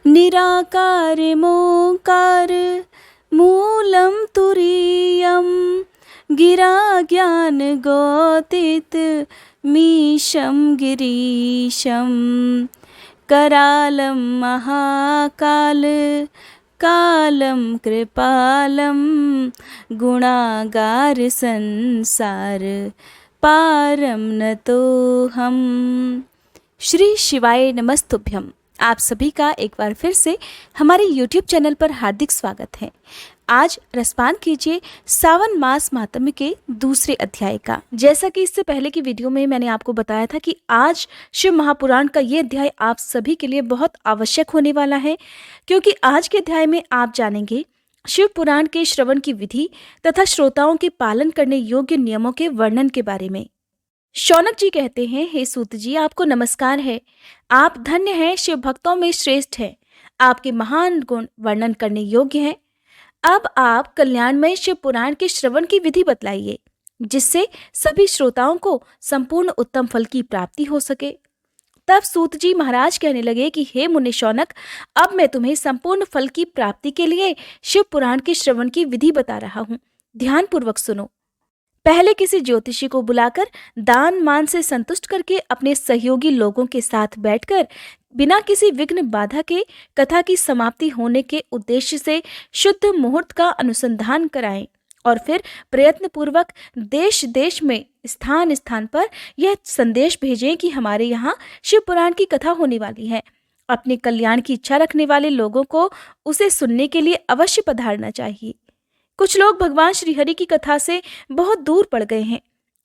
निराकारमोकार मूलं तुरीयं गिरा ज्ञानगोतित मीशं गिरीशं करालं महाकाल कालं कृपालं गुणागार संसार पारम नतोऽहम्। श्री शिवाय नमस्तुभ्यम। आप सभी का एक बार फिर से हमारे YouTube चैनल पर हार्दिक स्वागत है। आज रसपान कीजिए सावन मास महात्म्य के दूसरे अध्याय का। जैसा कि इससे पहले की वीडियो में मैंने आपको बताया था कि आज शिव महापुराण का ये अध्याय आप सभी के लिए बहुत आवश्यक होने वाला है, क्योंकि आज के अध्याय में आप जानेंगे शिव पुराण के श्रवण की विधि तथा श्रोताओं के पालन करने योग्य नियमों के वर्णन के बारे में। शौनक जी कहते हैं, हे सूत जी, आपको नमस्कार है। आप धन्य हैं, शिव भक्तों में श्रेष्ठ हैं। आपके महान गुण वर्णन करने योग्य हैं। अब आप कल्याणमय शिव पुराण के श्रवण की विधि बतलाइए, जिससे सभी श्रोताओं को संपूर्ण उत्तम फल की प्राप्ति हो सके। तब सूत जी महाराज कहने लगे कि हे मुनि शौनक, अब मैं तुम्हें संपूर्ण फल की प्राप्ति के लिए शिव पुराण के श्रवण की विधि बता रहा हूँ। ध्यान पूर्वक सुनो। पहले किसी ज्योतिषी को बुलाकर दान मान से संतुष्ट करके अपने सहयोगी लोगों के साथ बैठकर बिना किसी विघ्न बाधा के कथा की समाप्ति होने के उद्देश्य से शुद्ध मुहूर्त का अनुसंधान कराएं और फिर प्रयत्न पूर्वक देश देश में स्थान स्थान पर यह संदेश भेजें कि हमारे यहाँ शिव पुराण की कथा होने वाली है। अपने कल्याण की इच्छा रखने वाले लोगों को उसे सुनने के लिए अवश्य पधारना चाहिए। कुछ लोग भगवान श्रीहरि की कथा से बहुत दूर पड़ गए हैं।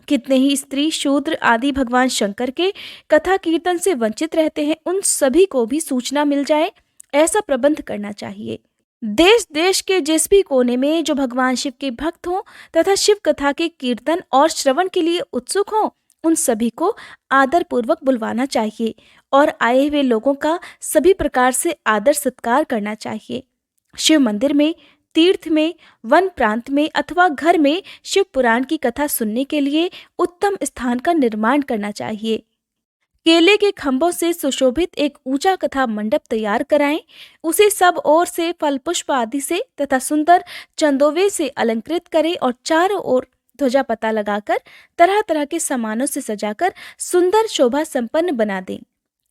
कितने ही स्त्री शूद्र आदि भगवान शंकर के कथा कीर्तन से वंचित रहते हैं। उन सभी को भी सूचना मिल जाए, ऐसा प्रबंध करना चाहिए। देश देश के जिस भी कोने में जो भगवान शिव के भक्त हों तथा शिव कथा के कीर्तन और श्रवण के लिए उत्सुक हों, उन सभी को आदर पूर्वक बुलवाना चाहिए और आए हुए लोगों का सभी प्रकार से आदर सत्कार करना चाहिए। शिव मंदिर में, तीर्थ में, वन प्रांत में अथवा घर में शिव पुराण की कथा सुनने के लिए उत्तम स्थान का निर्माण करना चाहिए। केले के खंभों से सुशोभित एक ऊंचा कथा मंडप तैयार कराएं। उसे सब ओर से फल पुष्प आदि से तथा सुंदर चंदोवे से अलंकृत करें और चारों ओर ध्वजा पता लगाकर तरह तरह के सामानों से सजाकर सुंदर शोभा संपन्न बना दें।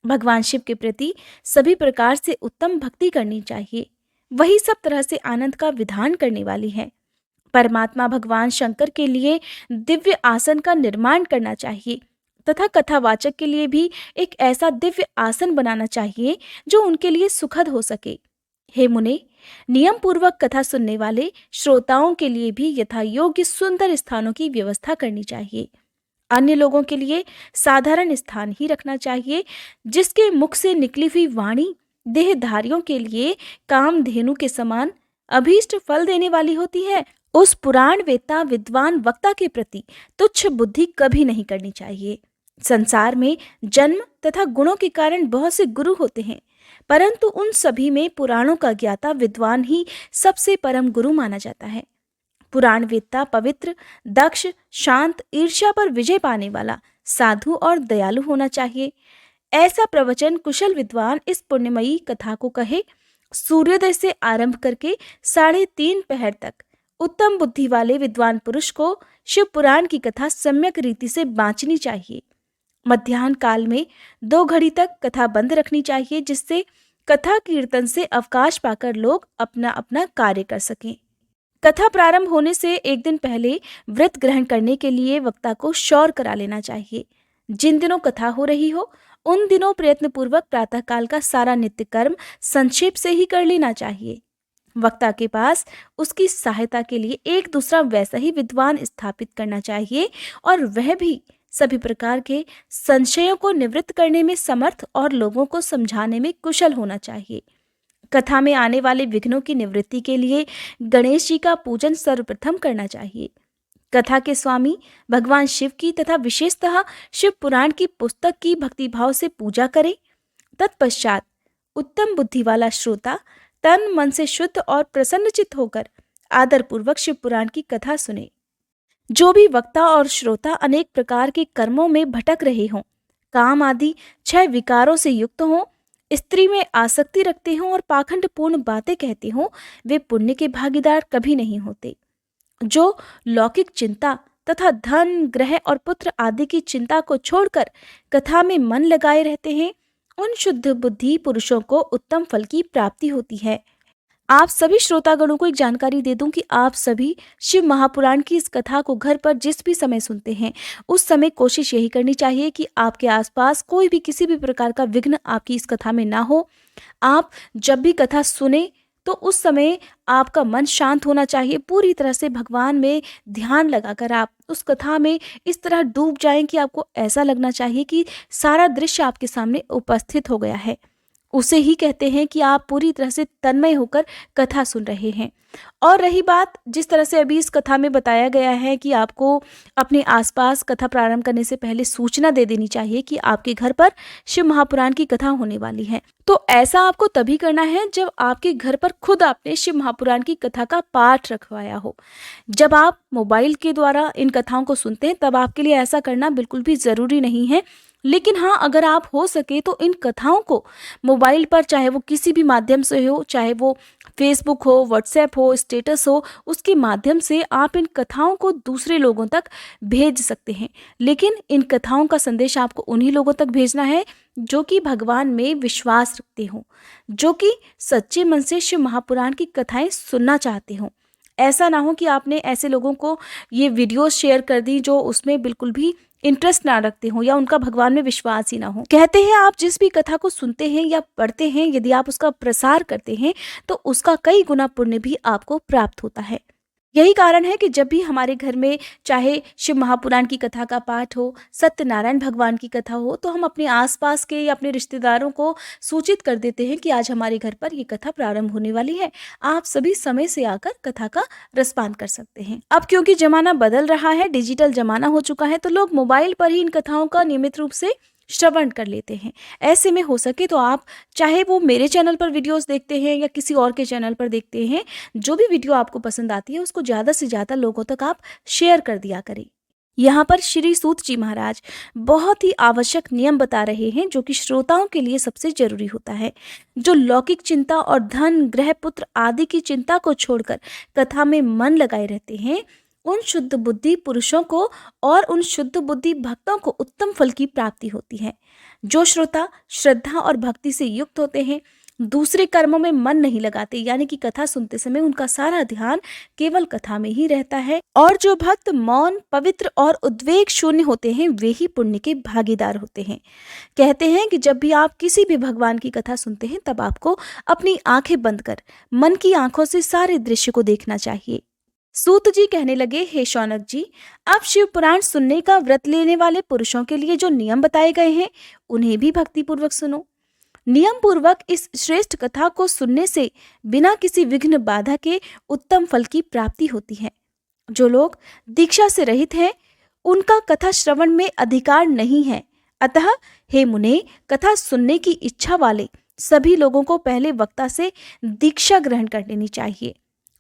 भगवान शिव के प्रति सभी प्रकार से उत्तम भक्ति करनी चाहिए। वही सब तरह से आनंद का विधान करने वाली है। परमात्मा भगवान शंकर के लिए दिव्य आसन का निर्माण करना चाहिए तथा कथावाचक के लिए भी एक ऐसा दिव्य आसन बनाना चाहिए जो उनके लिए सुखद हो सके। हे मुने, नियम पूर्वक कथा सुनने वाले श्रोताओं के लिए भी यथा योग्य सुंदर स्थानों की व्यवस्था करनी चाहिए। अन्य लोगों के लिए साधारण स्थान ही रखना चाहिए, जिसके मुख से निकली हुई वाणी देहधारियों के लिए कामधेनु के समान अभीष्ट फल देने वाली होती है। उस पुराण वेत्ता विद्वान वक्ता के प्रति तुच्छ बुद्धि कभी नहीं करनी चाहिए। संसार में जन्म तथा गुणों के कारण बहुत से गुरु होते हैं, परंतु उन सभी में पुराणों का ज्ञाता विद्वान ही सबसे परम गुरु माना जाता है। पुराण वेत्ता पवित्र, दक्ष, शांत, ईर्ष्या पर विजय पाने वाला, साधु और दयालु होना चाहिए। ऐसा प्रवचन कुशल विद्वान इस पुण्यमयी कथा को कहे। सूर्योदय से आरंभ करके 3:30 पहर तक उत्तम बुद्धि वाले विद्वान पुरुष को शिव पुराण की कथा सम्यक रीति से बांचनी चाहिए। मध्याह्न काल में 2 घड़ी तक कथा बंद रखनी चाहिए, जिससे कथा कीर्तन से अवकाश पाकर लोग अपना अपना कार्य कर सकें। कथा प्रारंभ होने से एक दिन पहले व्रत ग्रहण करने के लिए वक्ता को शौर करा लेना चाहिए। जिन दिनों कथा हो रही हो उन दिनों प्रयत्न पूर्वक प्रातःकाल का सारा नित्य कर्म संक्षेप से ही कर लेना चाहिए। वक्ता के पास उसकी सहायता के लिए एक दूसरा वैसा ही विद्वान स्थापित करना चाहिए और वह भी सभी प्रकार के संशयों को निवृत्त करने में समर्थ और लोगों को समझाने में कुशल होना चाहिए। कथा में आने वाले विघ्नों की निवृत्ति के लिए गणेश जी का पूजन सर्वप्रथम करना चाहिए। कथा के स्वामी भगवान शिव की तथा विशेषतः शिव पुराण की पुस्तक की भक्तिभाव से पूजा करें। तत्पश्चात उत्तम बुद्धि वाला श्रोता तन मन से शुद्ध और प्रसन्नचित्त होकर आदर पूर्वक शिव पुराण की कथा सुने। जो भी वक्ता और श्रोता अनेक प्रकार के कर्मों में भटक रहे हों, काम आदि 6 विकारों से युक्त हों, स्त्री में आसक्ति रखते हों और पाखंडपूर्ण बातें कहते हों, वे पुण्य के भागीदार कभी नहीं होते। जो लौकिक चिंता तथा धन, ग्रह और पुत्र आदि की चिंता को छोड़कर कथा में मन लगाए रहते हैं, उन शुद्ध बुद्धि पुरुषों को उत्तम फल की प्राप्ति होती है। आप सभी श्रोतागणों को एक जानकारी दे दूं कि आप सभी शिव महापुराण की इस कथा को घर पर जिस भी समय सुनते हैं, उस समय कोशिश यही करनी चाहिए कि आपके आसपास कोई भी किसी भी प्रकार का विघ्न आपकी इस कथा में ना हो। आप जब भी कथा सुने तो उस समय आपका मन शांत होना चाहिए। पूरी तरह से भगवान में ध्यान लगाकर आप उस कथा में इस तरह डूब जाएं कि आपको ऐसा लगना चाहिए कि सारा दृश्य आपके सामने उपस्थित हो गया है। उसे ही कहते हैं कि आप पूरी तरह से तन्मय होकर कथा सुन रहे हैं। और रही बात, जिस तरह से अभी इस कथा में बताया गया है कि आपको अपने आसपास कथा प्रारंभ करने से पहले सूचना दे देनी चाहिए कि आपके घर पर शिव महापुराण की कथा होने वाली है, तो ऐसा आपको तभी करना है जब आपके घर पर खुद आपने शिव महापुराण की कथा का पाठ रखवाया हो। जब आप मोबाइल के द्वारा इन कथाओं को सुनते हैं तब आपके लिए ऐसा करना बिल्कुल भी ज़रूरी नहीं है। लेकिन हाँ, अगर आप हो सके तो इन कथाओं को मोबाइल पर, चाहे वो किसी भी माध्यम से हो, चाहे वो फेसबुक हो, व्हाट्सएप हो, स्टेटस हो, उसके माध्यम से आप इन कथाओं को दूसरे लोगों तक भेज सकते हैं। लेकिन इन कथाओं का संदेश आपको उन्हीं लोगों तक भेजना है जो कि भगवान में विश्वास रखते हों, जो कि सच्चे मन से शिव महापुराण की कथाएं सुनना चाहते हों। ऐसा ना हो कि आपने ऐसे लोगों को ये वीडियो शेयर कर दी जो उसमें बिल्कुल भी इंटरेस्ट ना रखते हो या उनका भगवान में विश्वास ही ना हो। कहते हैं आप जिस भी कथा को सुनते हैं या पढ़ते हैं, यदि आप उसका प्रसार करते हैं तो उसका कई गुना पुण्य भी आपको प्राप्त होता है। यही कारण है कि जब भी हमारे घर में चाहे शिव महापुराण की कथा का पाठ हो, सत्यनारायण भगवान की कथा हो, तो हम अपने आसपास के या अपने रिश्तेदारों को सूचित कर देते हैं कि आज हमारे घर पर ये कथा प्रारंभ होने वाली है, आप सभी समय से आकर कथा का रसपान कर सकते हैं। अब क्योंकि जमाना बदल रहा है, डिजिटल जमाना हो चुका है, तो लोग मोबाइल पर ही इन कथाओं का नियमित रूप से श्रवण कर लेते हैं। ऐसे में हो सके तो आप, चाहे वो मेरे चैनल पर वीडियोस देखते हैं या किसी और के चैनल पर देखते हैं, जो भी वीडियो आपको पसंद आती है उसको ज़्यादा से ज़्यादा लोगों तक आप शेयर कर दिया करें। यहाँ पर श्री सूत जी महाराज बहुत ही आवश्यक नियम बता रहे हैं जो कि श्रोताओं के लिए सबसे जरूरी होता है। जो लौकिक चिंता और धन, ग्रह, पुत्र आदि की चिंता को छोड़कर कथा में मन लगाए रहते हैं, उन शुद्ध बुद्धि पुरुषों को और उन शुद्ध बुद्धि भक्तों को उत्तम फल की प्राप्ति होती है। जो श्रोता श्रद्धा और भक्ति से युक्त होते हैं, दूसरे कर्मों में मन नहीं लगाते, यानी कि कथा सुनते समय उनका सारा ध्यान केवल कथा में ही रहता है, और जो भक्त मौन, पवित्र और उद्वेग शून्य होते हैं, वे ही पुण्य के भागीदार होते हैं। कहते हैं कि जब भी आप किसी भी भगवान की कथा सुनते हैं तब आपको अपनी आंखें बंद कर मन की आंखों से सारे दृश्य को देखना चाहिए। सूत जी कहने लगे, हे शौनक जी, आप शिव पुराण सुनने का व्रत लेने वाले पुरुषों के लिए जो नियम बताए गए हैं उन्हें भी भक्ति पूर्वक सुनो। नियम पूर्वक इस श्रेष्ठ कथा को सुनने से बिना किसी विघ्न बाधा के उत्तम फल की प्राप्ति होती है। जो लोग दीक्षा से रहित हैं, उनका कथा श्रवण में अधिकार नहीं है। अतः हे मुने, कथा सुनने की इच्छा वाले सभी लोगों को पहले वक्ता से दीक्षा ग्रहण कर लेनी चाहिए।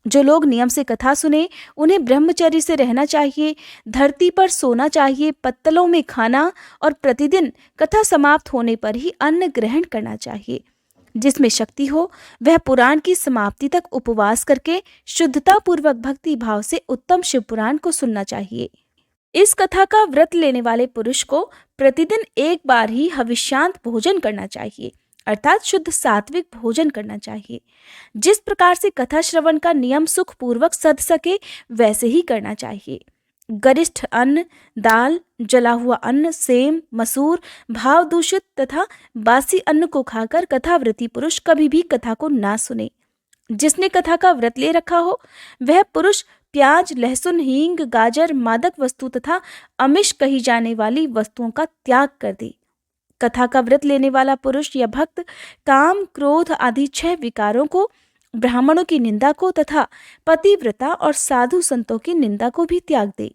जो लोग नियम से कथा सुने उन्हें ब्रह्मचर्य से रहना चाहिए, धरती पर सोना चाहिए, पत्तलों में खाना, और प्रतिदिन कथा समाप्त होने पर ही अन्न ग्रहण करना चाहिए। जिसमें शक्ति हो वह पुराण की समाप्ति तक उपवास करके शुद्धता पूर्वक भक्ति भाव से उत्तम शिव पुराण को सुनना चाहिए। इस कथा का व्रत लेने वाले पुरुष को प्रतिदिन एक बार ही हविष्यांत भोजन करना चाहिए, अर्थात शुद्ध सात्विक भोजन करना चाहिए। जिस प्रकार से कथा श्रवण का नियम सुख पूर्वक सध सके वैसे ही करना चाहिए। गरिष्ठ अन्न, दाल, जला हुआ अन्न, सेम, मसूर, भाव दूषित तथा बासी अन्न को खाकर कथाव्रती पुरुष कभी भी कथा को ना सुने। जिसने कथा का व्रत ले रखा हो वह पुरुष प्याज, लहसुन, हींग, गाजर, मादक वस्तु तथा अमिष कही जाने वाली वस्तुओं का त्याग कर दे। कथा का व्रत लेने वाला पुरुष या भक्त काम, क्रोध आदि 6 विकारों को, ब्राह्मणों की निंदा को तथा पतिव्रता और साधु संतों की निंदा को भी त्याग दे।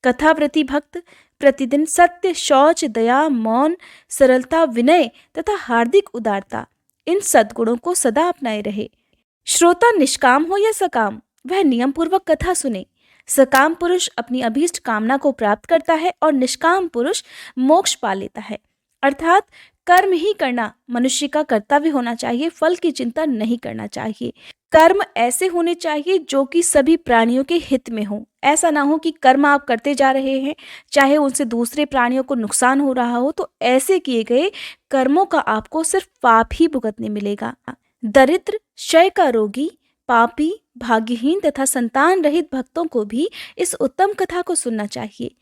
कथाव्रती भक्त प्रतिदिन सत्य, शौच, दया, मौन, सरलता, विनय तथा हार्दिक उदारता, इन सद्गुणों को सदा अपनाए रहे। श्रोता निष्काम हो या सकाम, वह नियम पूर्वक कथा सुने। सकाम पुरुष अपनी अभीष्ट कामना को प्राप्त करता है और निष्काम पुरुष मोक्ष पा लेता है। अर्थात कर्म ही करना मनुष्य का कर्तव्य होना चाहिए, फल की चिंता नहीं करना चाहिए। कर्म ऐसे होने चाहिए जो कि सभी प्राणियों के हित में हो। ऐसा ना हो कि कर्म आप करते जा रहे हैं, चाहे उनसे दूसरे प्राणियों को नुकसान हो रहा हो, तो ऐसे किए गए कर्मों का आपको सिर्फ पाप ही भुगतने मिलेगा। दरिद्र, क्षय का रोगी, पापी, भाग्यहीन तथा संतान रहित भक्तों को भी इस उत्तम कथा को सुनना चाहिए।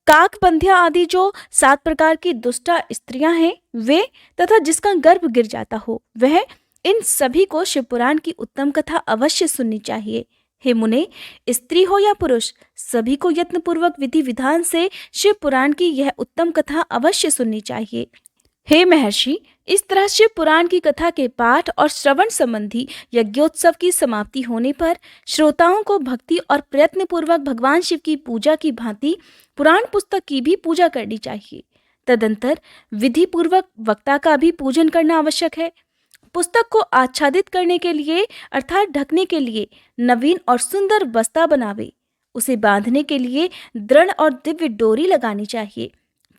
काकबंध्या आदि जो 7 प्रकार की दुष्टा स्त्रियां हैं वे, तथा जिसका गर्भ गिर जाता हो वह, इन सभी को शिव पुराण की उत्तम कथा अवश्य सुननी चाहिए। हे मुने, स्त्री हो या पुरुष, सभी को यत्नपूर्वक विधि विधान से शिव पुराण की यह उत्तम कथा अवश्य सुननी चाहिए। हे महर्षि, इस तरह शिव पुराण की कथा के पाठ और श्रवण संबंधी यज्ञोत्सव की समाप्ति होने पर श्रोताओं को भक्ति और प्रयत्न पूर्वक भगवान शिव की पूजा की भांति पुराण पुस्तक की भी पूजा करनी चाहिए। तदंतर विधि पूर्वक वक्ता का भी पूजन करना आवश्यक है। पुस्तक को आच्छादित करने के लिए अर्थात ढकने के लिए नवीन और सुंदर बस्ता बनावे। उसे बांधने के लिए दृढ़ और दिव्य डोरी लगानी चाहिए।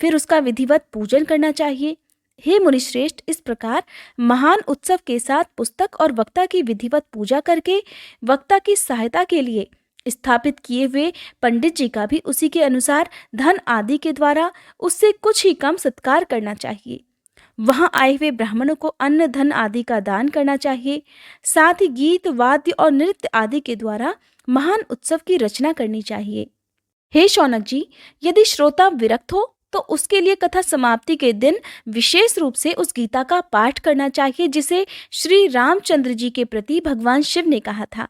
फिर उसका विधिवत पूजन करना चाहिए। हे मुनिश्रेष्ठ, इस प्रकार महान उत्सव के साथ पुस्तक और वक्ता की विधिवत पूजा करके वक्ता की सहायता के लिए स्थापित किए हुए पंडित जी का भी उसी के अनुसार धन आदि के द्वारा उससे कुछ ही कम सत्कार करना चाहिए। वहां आए हुए ब्राह्मणों को अन्न धन आदि का दान करना चाहिए। साथ ही गीत वाद्य और नृत्य आदि के द्वारा महान उत्सव की रचना करनी चाहिए। हे शौनक जी, यदि श्रोता विरक्त हो तो उसके लिए कथा समाप्ति के दिन विशेष रूप से उस गीता का पाठ करना चाहिए जिसे श्री रामचंद्र जी के प्रति भगवान शिव ने कहा था।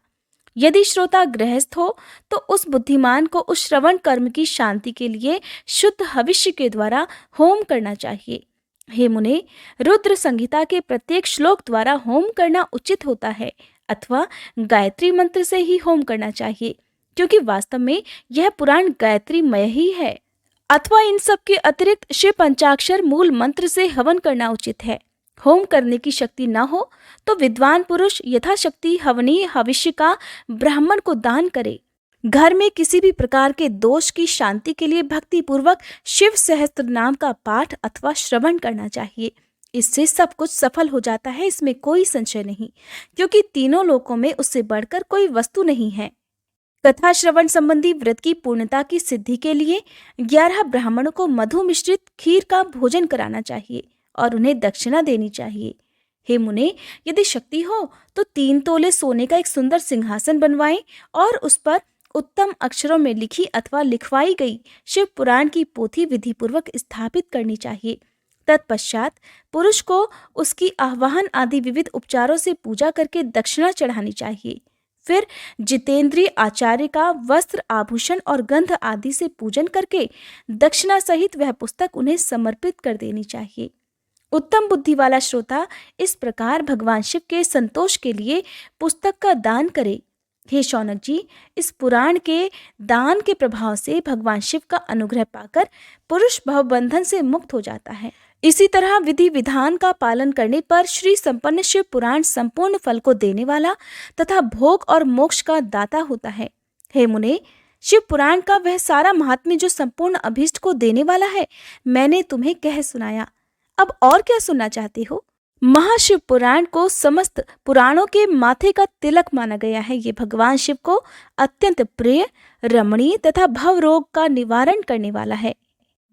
यदि श्रोता गृहस्थ हो तो उस बुद्धिमान को उस श्रवण कर्म की शांति के लिए शुद्ध हविष्य के द्वारा होम करना चाहिए। हे मुने, रुद्र संहिता के प्रत्येक श्लोक द्वारा होम करना उचित होता है अथवा गायत्री मंत्र से ही होम करना चाहिए, क्योंकि वास्तव में यह पुराण गायत्री मय ही है। अथवा इन सब के अतिरिक्त शिव पंचाक्षर मूल मंत्र से हवन करना उचित है। होम करने की शक्ति न हो तो विद्वान पुरुष यथाशक्ति हवनीय हविष्य का ब्राह्मण को दान करे। घर में किसी भी प्रकार के दोष की शांति के लिए भक्ति पूर्वक शिव सहस्त्र नाम का पाठ अथवा श्रवण करना चाहिए। इससे सब कुछ सफल हो जाता है, इसमें कोई संशय नहीं, क्योंकि तीनों लोकों में उससे बढ़कर कोई वस्तु नहीं है। कथा श्रवण संबंधी व्रत की पूर्णता की सिद्धि के लिए 11 ब्राह्मणों को मधु मिश्रित खीर का भोजन कराना चाहिए और उन्हें दक्षिणा देनी चाहिए। हे मुने, यदि शक्ति हो तो 3 तोले सोने का एक सुंदर सिंहासन बनवाएं और उस पर उत्तम अक्षरों में लिखी अथवा लिखवाई गई शिव पुराण की पोथी विधि पूर्वक स्थापित करनी चाहिए। तत्पश्चात पुरुष को उसकी आवाहन आदि विविध उपचारों से पूजा करके दक्षिणा चढ़ानी चाहिए। फिर जितेंद्रिय आचार्य का वस्त्र आभूषण और गंध आदि से पूजन करके दक्षिणा सहित वह पुस्तक उन्हें समर्पित कर देनी चाहिए। उत्तम बुद्धि वाला श्रोता इस प्रकार भगवान शिव के संतोष के लिए पुस्तक का दान करे। हे शौनक जी, इस पुराण के दान के प्रभाव से भगवान शिव का अनुग्रह पाकर पुरुष भवबंधन से मुक्त हो जाता है। इसी तरह विधि विधान का पालन करने पर श्री संपन्न शिव पुराण संपूर्ण फल को देने वाला तथा भोग और मोक्ष का दाता होता है। हे मुने, शिव पुराण का वह सारा महात्म्य जो संपूर्ण अभीष्ट को देने वाला है मैंने तुम्हें कह सुनाया। अब और क्या सुनना चाहते हो? महाशिव पुराण को समस्त पुराणों के माथे का तिलक माना गया है। ये भगवान शिव को अत्यंत प्रिय, रमणीय तथा भव रोग का निवारण करने वाला है।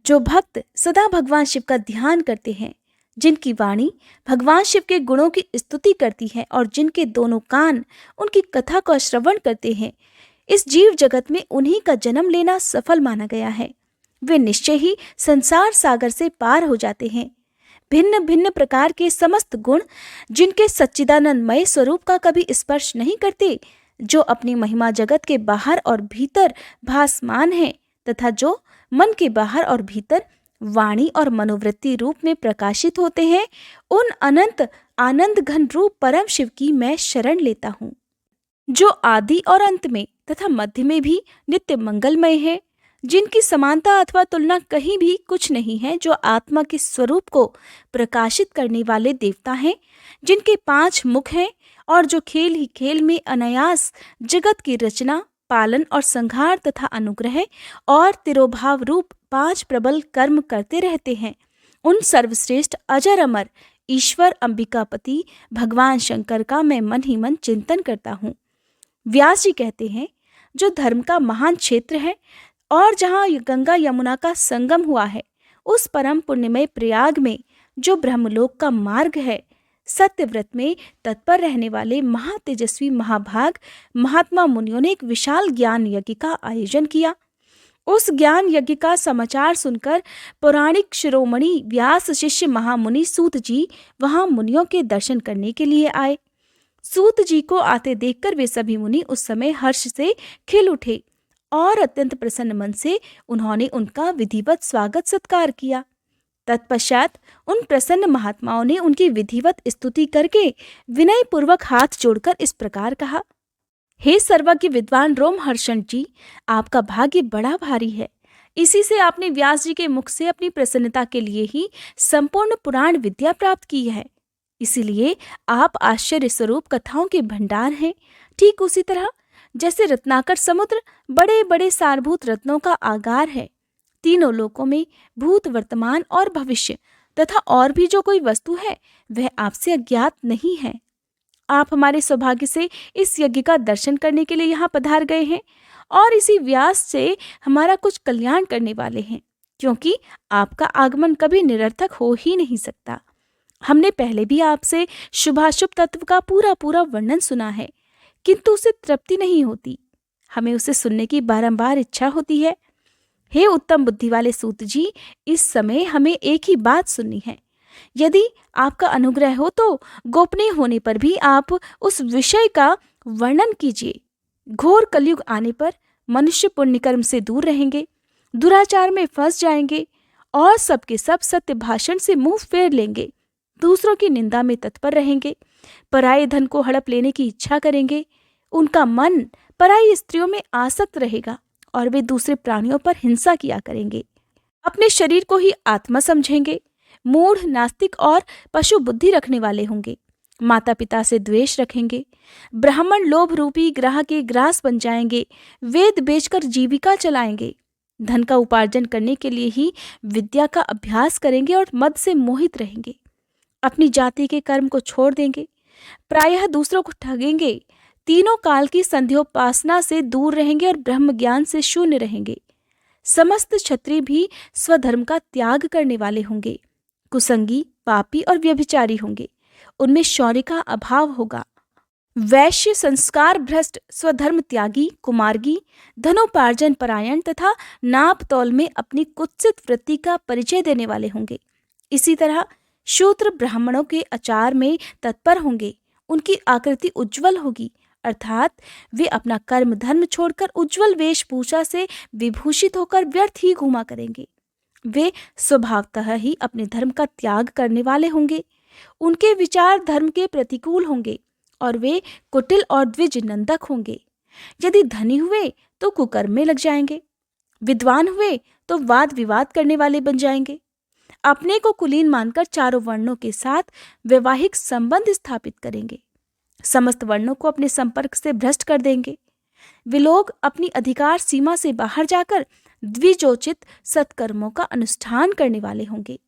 जो भक्त सदा भगवान शिव का ध्यान करते हैं, जिनकी वाणी भगवान शिव के गुणों की स्तुति करती है और जिनके दोनों कान उनकी कथा का श्रवण करते हैं, इस जीव जगत में उन्हीं का जन्म लेना सफल माना गया है। वे निश्चय ही संसार सागर से पार हो जाते हैं। भिन्न भिन्न प्रकार के समस्त गुण जिनके सच्चिदानंदमय स्वरूप का कभी स्पर्श नहीं करते, जो अपनी महिमा जगत के बाहर और भीतर भासमान है तथा जो मन के बाहर और भीतर वाणी और मनोवृत्ति रूप में प्रकाशित होते हैं, उन अनंत आनंद घन रूप परम शिव की मैं शरण लेता हूँ, जो आदि और अंत में तथा मध्य में भी नित्य मंगलमय है, जिनकी समानता अथवा तुलना कहीं भी कुछ नहीं है, जो आत्मा के स्वरूप को प्रकाशित करने वाले देवता हैं, जिनके 5 मुख हैं और जो खेल ही खेल में अनायास जगत की रचना, पालन और संहार तथा अनुग्रह और तिरोभाव रूप 5 प्रबल कर्म करते रहते हैं, उन सर्वश्रेष्ठ अजर अमर ईश्वर अंबिकापति भगवान शंकर का मैं मन ही मन चिंतन करता हूँ। व्यास जी कहते हैं, जो धर्म का महान क्षेत्र है और जहाँ गंगा यमुना का संगम हुआ है, उस परम पुण्यमय प्रयाग में जो ब्रह्मलोक का मार्ग है, सत्यव्रत में तत्पर रहने वाले महातेजस्वी महाभाग महात्मा मुनियों ने एक विशाल ज्ञान यज्ञ का आयोजन किया। उस ज्ञान यज्ञ का समाचार सुनकर पौराणिक शिरोमणि व्यास शिष्य महामुनि सूत जी वहां मुनियों के दर्शन करने के लिए आए। सूत जी को आते देखकर वे सभी मुनि उस समय हर्ष से खिल उठे और अत्यंत प्रसन्न मन से उन्होंने उनका विधिवत स्वागत सत्कार किया। तत्पश्चात उन प्रसन्न महात्माओं ने उनकी विधिवत स्तुति करके विनय पूर्वक हाथ जोड़कर इस प्रकार कहा, हे सर्वज्ञ विद्वान रोमहर्षण जी, आपका भाग्य बड़ा भारी है। इसी से आपने व्यास जी के मुख से अपनी प्रसन्नता के लिए ही संपूर्ण पुराण विद्या प्राप्त की है। इसीलिए आप आश्चर्य स्वरूप कथाओं के भंडार हैं। ठीक उसी तरह जैसे रत्नाकर समुद्र बड़े बड़े सारभूत रत्नों का आगार है। तीनों लोकों में भूत, वर्तमान और भविष्य तथा और भी जो कोई वस्तु है वह आपसे अज्ञात नहीं है। आप हमारे सौभाग्य से इस यज्ञ का दर्शन करने के लिए यहाँ पधार गए हैं और इसी व्यास से हमारा कुछ कल्याण करने वाले हैं, क्योंकि आपका आगमन कभी निरर्थक हो ही नहीं सकता। हमने पहले भी आपसे शुभाशुभ तत्व का पूरा पूरा वर्णन सुना है, किंतु उसे तृप्ति नहीं होती। हमें उसे सुनने की बारंबार इच्छा होती है। हे उत्तम बुद्धि वाले सूत जी, इस समय हमें एक ही बात सुननी है। यदि आपका अनुग्रह हो तो गोपनीय होने पर भी आप उस विषय का वर्णन कीजिए। घोर कलयुग आने पर मनुष्य पुण्यकर्म से दूर रहेंगे, दुराचार में फंस जाएंगे और सबके सब सत्य भाषण से मुंह फेर लेंगे, दूसरों की निंदा में तत्पर रहेंगे, पराये धन को हड़प लेने की इच्छा करेंगे, उनका मन पराई स्त्रियों में आसक्त रहेगा और वे दूसरे प्राणियों पर हिंसा किया करेंगे, अपने शरीर को ही आत्मा समझेंगे, मूढ़, नास्तिक और पशु बुद्धि रखने वाले होंगे, माता पिता से द्वेष रखेंगे, ब्राह्मण लोभ रूपी ग्राह के ग्रास बन जाएंगे, वेद बेचकर जीविका चलाएंगे, धन का उपार्जन करने के लिए ही विद्या का अभ्यास करेंगे और मद से मोहित रहेंगे, अपनी जाति के कर्म को छोड़ देंगे, प्रायः दूसरों को ठगेंगे, तीनों काल की संध्योपासना से दूर रहेंगे और ब्रह्म ज्ञान से शून्य रहेंगे। समस्त क्षत्रिय भी स्वधर्म का त्याग करने वाले होंगे, कुसंगी, पापी और व्यभिचारी होंगे, उनमें शौर्य का अभाव होगा। वैश्य, संस्कार भ्रष्ट, स्वधर्म त्यागी, कुमार्गी, धनोपार्जन परायण तथा नाप तौल में अपनी कुत्सित वृत्ति का परिचय देने वाले होंगे। इसी तरह शूद्र ब्राह्मणों के आचार में तत्पर होंगे, उनकी आकृति उज्जवल होगी, अर्थात वे अपना कर्म धर्म छोड़कर उज्जवल वेशभूषा से विभूषित होकर व्यर्थ ही घूमा करेंगे। वे स्वभावतः ही अपने धर्म का त्याग करने वाले होंगे, उनके विचार धर्म के प्रतिकूल होंगे और वे कुटिल और द्विज नंदक होंगे। यदि धनी हुए तो कुकर्म में लग जाएंगे, विद्वान हुए तो वाद विवाद करने वाले बन जाएंगे, अपने को कुलीन मानकर चारों वर्णों के साथ वैवाहिक संबंध स्थापित करेंगे, समस्त वर्णों को अपने संपर्क से भ्रष्ट कर देंगे। वे लोग अपनी अधिकार सीमा से बाहर जाकर द्विजोचित सत्कर्मों का अनुष्ठान करने वाले होंगे।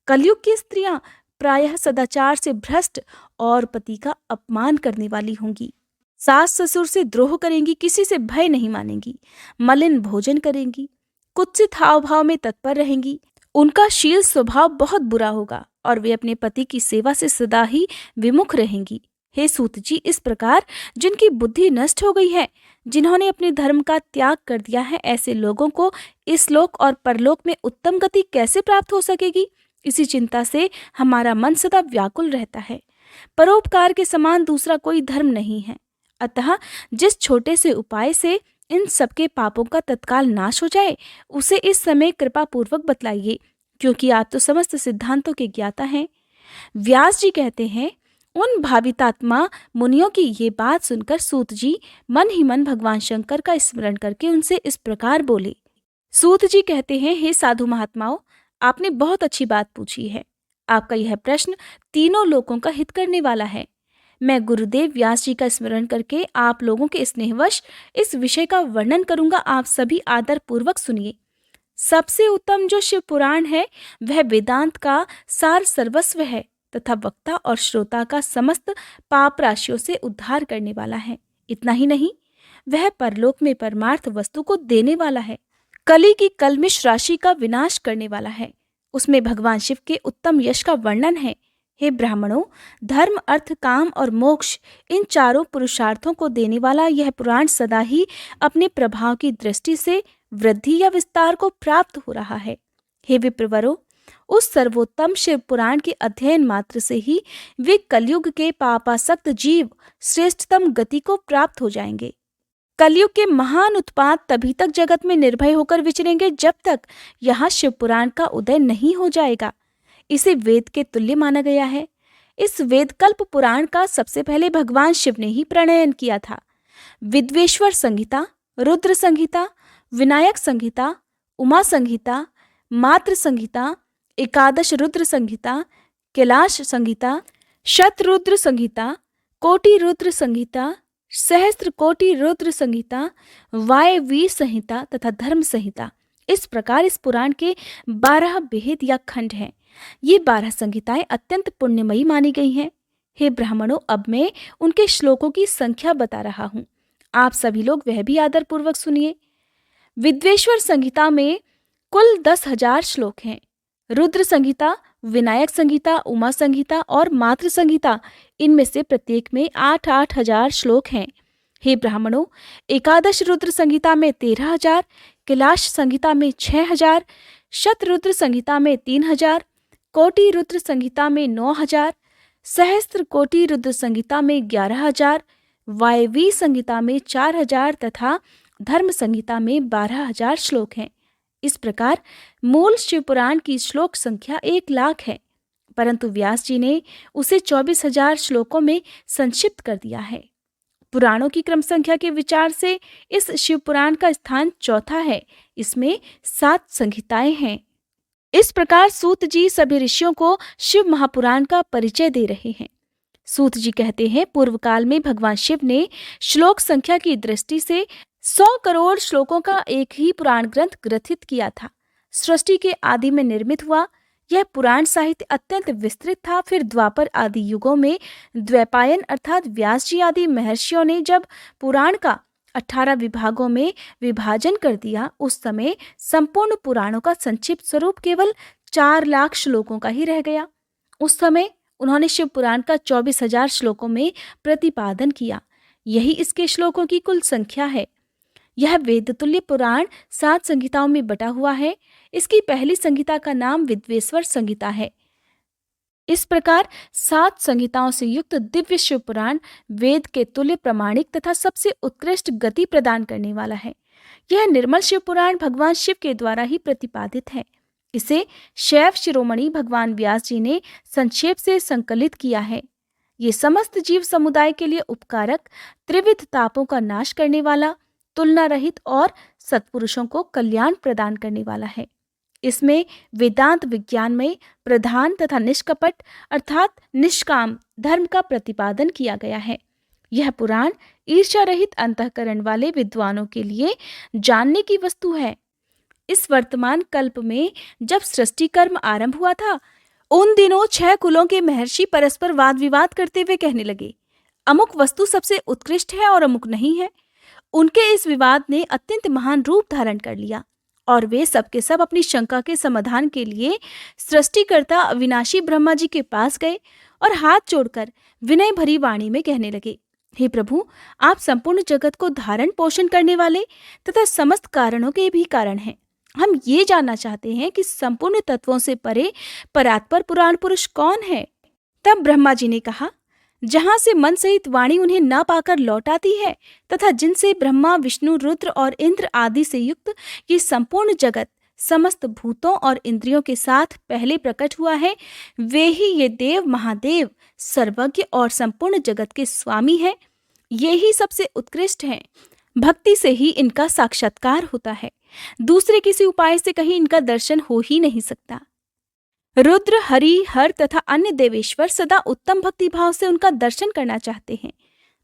कलयुग की स्त्रियां प्रायः सदाचार से भ्रष्ट और पति का अपमान करने वाली होंगी, सास ससुर से द्रोह करेंगी, किसी से भय नहीं मानेंगी, मलिन भोजन करेंगी, कुत्सित हाव भाव में तत्पर रहेंगी, उनका शील स्वभाव बहुत बुरा होगा और वे अपने पति की सेवा से सदा ही विमुख रहेंगी। हे सूत जी, इस प्रकार जिनकी बुद्धि नष्ट हो गई है, जिन्होंने अपने धर्म का त्याग कर दिया है, ऐसे लोगों को इस लोक और परलोक में उत्तम गति कैसे प्राप्त हो सकेगी, इसी चिंता से हमारा मन सदा व्याकुल रहता है। परोपकार के समान दूसरा कोई धर्म नहीं है, अतः जिस छोटे से उपाय से इन सबके पापों का तत्काल नाश हो जाए, उसे इस समय कृपा पूर्वक बतलाइए, क्योंकि आप तो समस्त सिद्धांतों के ज्ञाता हैं। व्यास जी कहते हैं, उन भावितात्मा मुनियों की ये बात सुनकर सूत जी मन ही मन भगवान शंकर का स्मरण करके उनसे इस प्रकार बोले। सूत जी कहते हैं, हे साधु महात्माओं, आपने बहुत अच्छी बात पूछी है। आपका यह प्रश्न तीनों लोकों का हित करने वाला है। मैं गुरुदेव व्यास जी का स्मरण करके आप लोगों के स्नेहवश इस विषय का वर्णन करूंगा। आप सभी आदर पूर्वक सुनिए। सबसे उत्तम जो शिव पुराण है वह वेदांत का सार सर्वस्व है तथा वक्ता और श्रोता का समस्त पाप राशियों से उद्धार करने वाला है। इतना ही नहीं, वह परलोक में परमार्थ वस्तु को देने वाला है। कली की कल्मिश राशि का विनाश करने वाला है। उसमें भगवान शिव के उत्तम यश का वर्णन है। हे ब्राह्मणों, धर्म, अर्थ, काम और मोक्ष, इन चारों पुरुषार्थों को देने वाला यह पुराण सदा ही अपने प्रभाव की दृष्टि से वृद्धि या विस्तार को प्राप्त हो रहा है। हे विप्रवरों, उस सर्वोत्तम शिव पुराण के अध्ययन मात्र से ही वे कलयुग के पापासक्त जीव श्रेष्ठतम गति को प्राप्त हो जाएंगे। कलयुग के महान उत्पात तभी तक जगत में निर्भय होकर विचरेंगे जब तक यहाँ शिव पुराण का उदय नहीं हो जाएगा। इसे वेद के तुल्य माना गया है। इस वेदकल्प पुराण का सबसे पहले भगवान शिव ने ही प्रणयन किया था। विद्वेश्वर संहिता, रुद्र संहिता, विनायक संहिता, उमा संहिता, मात्र संहिता, एकादश रुद्र संहिता, कैलाश संहिता, शतरुद्र संहिता, कोटि रुद्र संहिता, सहस्त्र कोटि रुद्र संहिता, वायवी संहिता तथा धर्म संहिता, इस प्रकार इस पुराण के 12 भेद या खंड हैं। ये 12 संहिताएं अत्यंत पुण्यमयी मानी गई हैं। हे ब्राह्मणों, अब मैं उनके श्लोकों की संख्या बता रहा हूँ। आप सभी लोग वह भी आदरपूर्वक सुनिए। विद्वेश्वर संहिता में कुल 10,000 श्लोक हैं। रुद्र संहिता, विनायक संहिता, उमा संहिता और मातृ संहिता, इनमें से प्रत्येक में 8-8 हजार श्लोक हैं। हे ब्राह्मणों, एकादश रुद्र संहिता में 13,000, कैलाश संहिता में 6,000, शतरुद्र संहिता में 3,000, कोटि रुद्र संहिता में 9,000, सहस्त्र कोटि रुद्र संहिता में 11,000, वायवी संहिता में 4,000 तथा धर्म संहिता में 12,000 श्लोक हैं। इस प्रकार मूल शिव पुराण की श्लोक संख्या 1,00,000 है, परंतु व्यास जी ने उसे 24,000 श्लोकों में संक्षिप्त कर दिया है। पुराणों की क्रम संख्या के विचार से इस शिव पुराण का स्थान चौथा है। इसमें 7 संहिताएं हैं। इस प्रकार सूत जी सभी ऋषियों को शिव महापुराण का परिचय दे रहे हैं। सूत जी कहते हैं, पूर्व काल में भगवान शिव ने श्लोक संख्या की दृष्टि से 100 करोड़ श्लोकों का एक ही पुराण ग्रंथ ग्रथित किया था। सृष्टि के आदि में निर्मित हुआ यह पुराण साहित्य अत्यंत विस्तृत था। फिर द्वापर आदि युगों में द्वैपायन अर्थात व्यास जी आदि महर्षियों ने जब पुराण का 18 विभागों में विभाजन कर दिया, उस समय संपूर्ण पुराणों का संक्षिप्त स्वरूप केवल 4,00,000 श्लोकों का ही रह गया। उस समय उन्होंने शिव पुराण का 24,000 श्लोकों में प्रतिपादन किया। यही इसके श्लोकों की कुल संख्या है। यह वेदतुल्य पुराण 7 संहिताओं में बटा हुआ है। इसकी पहली संहिता का नाम विद्वेश्वर संहिता है। इस प्रकार 7 संहिताओं से युक्त दिव्य शिव पुराण वेद के तुल्य प्रमाणिक तथा सबसे उत्कृष्ट गति प्रदान करने वाला है। यह निर्मल शिव पुराण भगवान शिव के द्वारा ही प्रतिपादित है। इसे शैव शिरोमणि भगवान व्यास जी ने संक्षेप से संकलित किया है। ये समस्त जीव समुदाय के लिए उपकारक, त्रिविध तापों का नाश करने वाला, तुलना रहित और सत्पुरुषों को कल्याण प्रदान करने वाला है। इसमें वेदांत विज्ञान में प्रधान तथा निष्कपट अर्थात निष्काम धर्म का प्रतिपादन किया गया है। यह पुराण ईर्ष्या रहित अंतःकरण वाले विद्वानों के लिए जानने की वस्तु है। इस वर्तमान कल्प में जब सृष्टि कर्म आरंभ हुआ था, उन दिनों 6 कुलों के महर्षि परस्पर वाद विवाद करते हुए कहने लगे, अमुक वस्तु सबसे उत्कृष्ट है और अमुक नहीं है। उनके इस विवाद ने अत्यंत महान रूप धारण कर लिया और वे सबके सब अपनी शंका के समाधान के लिए सृष्टिकर्ता अविनाशी ब्रह्मा जी के पास गए और हाथ जोड़कर विनय भरी वाणी में कहने लगे, हे प्रभु, आप संपूर्ण जगत को धारण पोषण करने वाले तथा समस्त कारणों के भी कारण हैं। हम ये जानना चाहते हैं कि संपूर्ण तत्वों से परे परात्पर पुराण पुरुष कौन है। तब ब्रह्मा जी ने कहा, जहां से मन सहित वाणी उन्हें न पाकर लौट आती है तथा जिनसे ब्रह्मा, विष्णु, रुद्र और इंद्र आदि से युक्त ये संपूर्ण जगत समस्त भूतों और इंद्रियों के साथ पहले प्रकट हुआ है, वे ही ये देव महादेव सर्वज्ञ और संपूर्ण जगत के स्वामी हैं। ये ही सबसे उत्कृष्ट हैं। भक्ति से ही इनका साक्षात्कार होता है। दूसरे किसी उपाय से कहीं इनका दर्शन हो ही नहीं सकता। रुद्र, हरि, हर तथा अन्य देवेश्वर सदा उत्तम भक्ति भाव से उनका दर्शन करना चाहते हैं।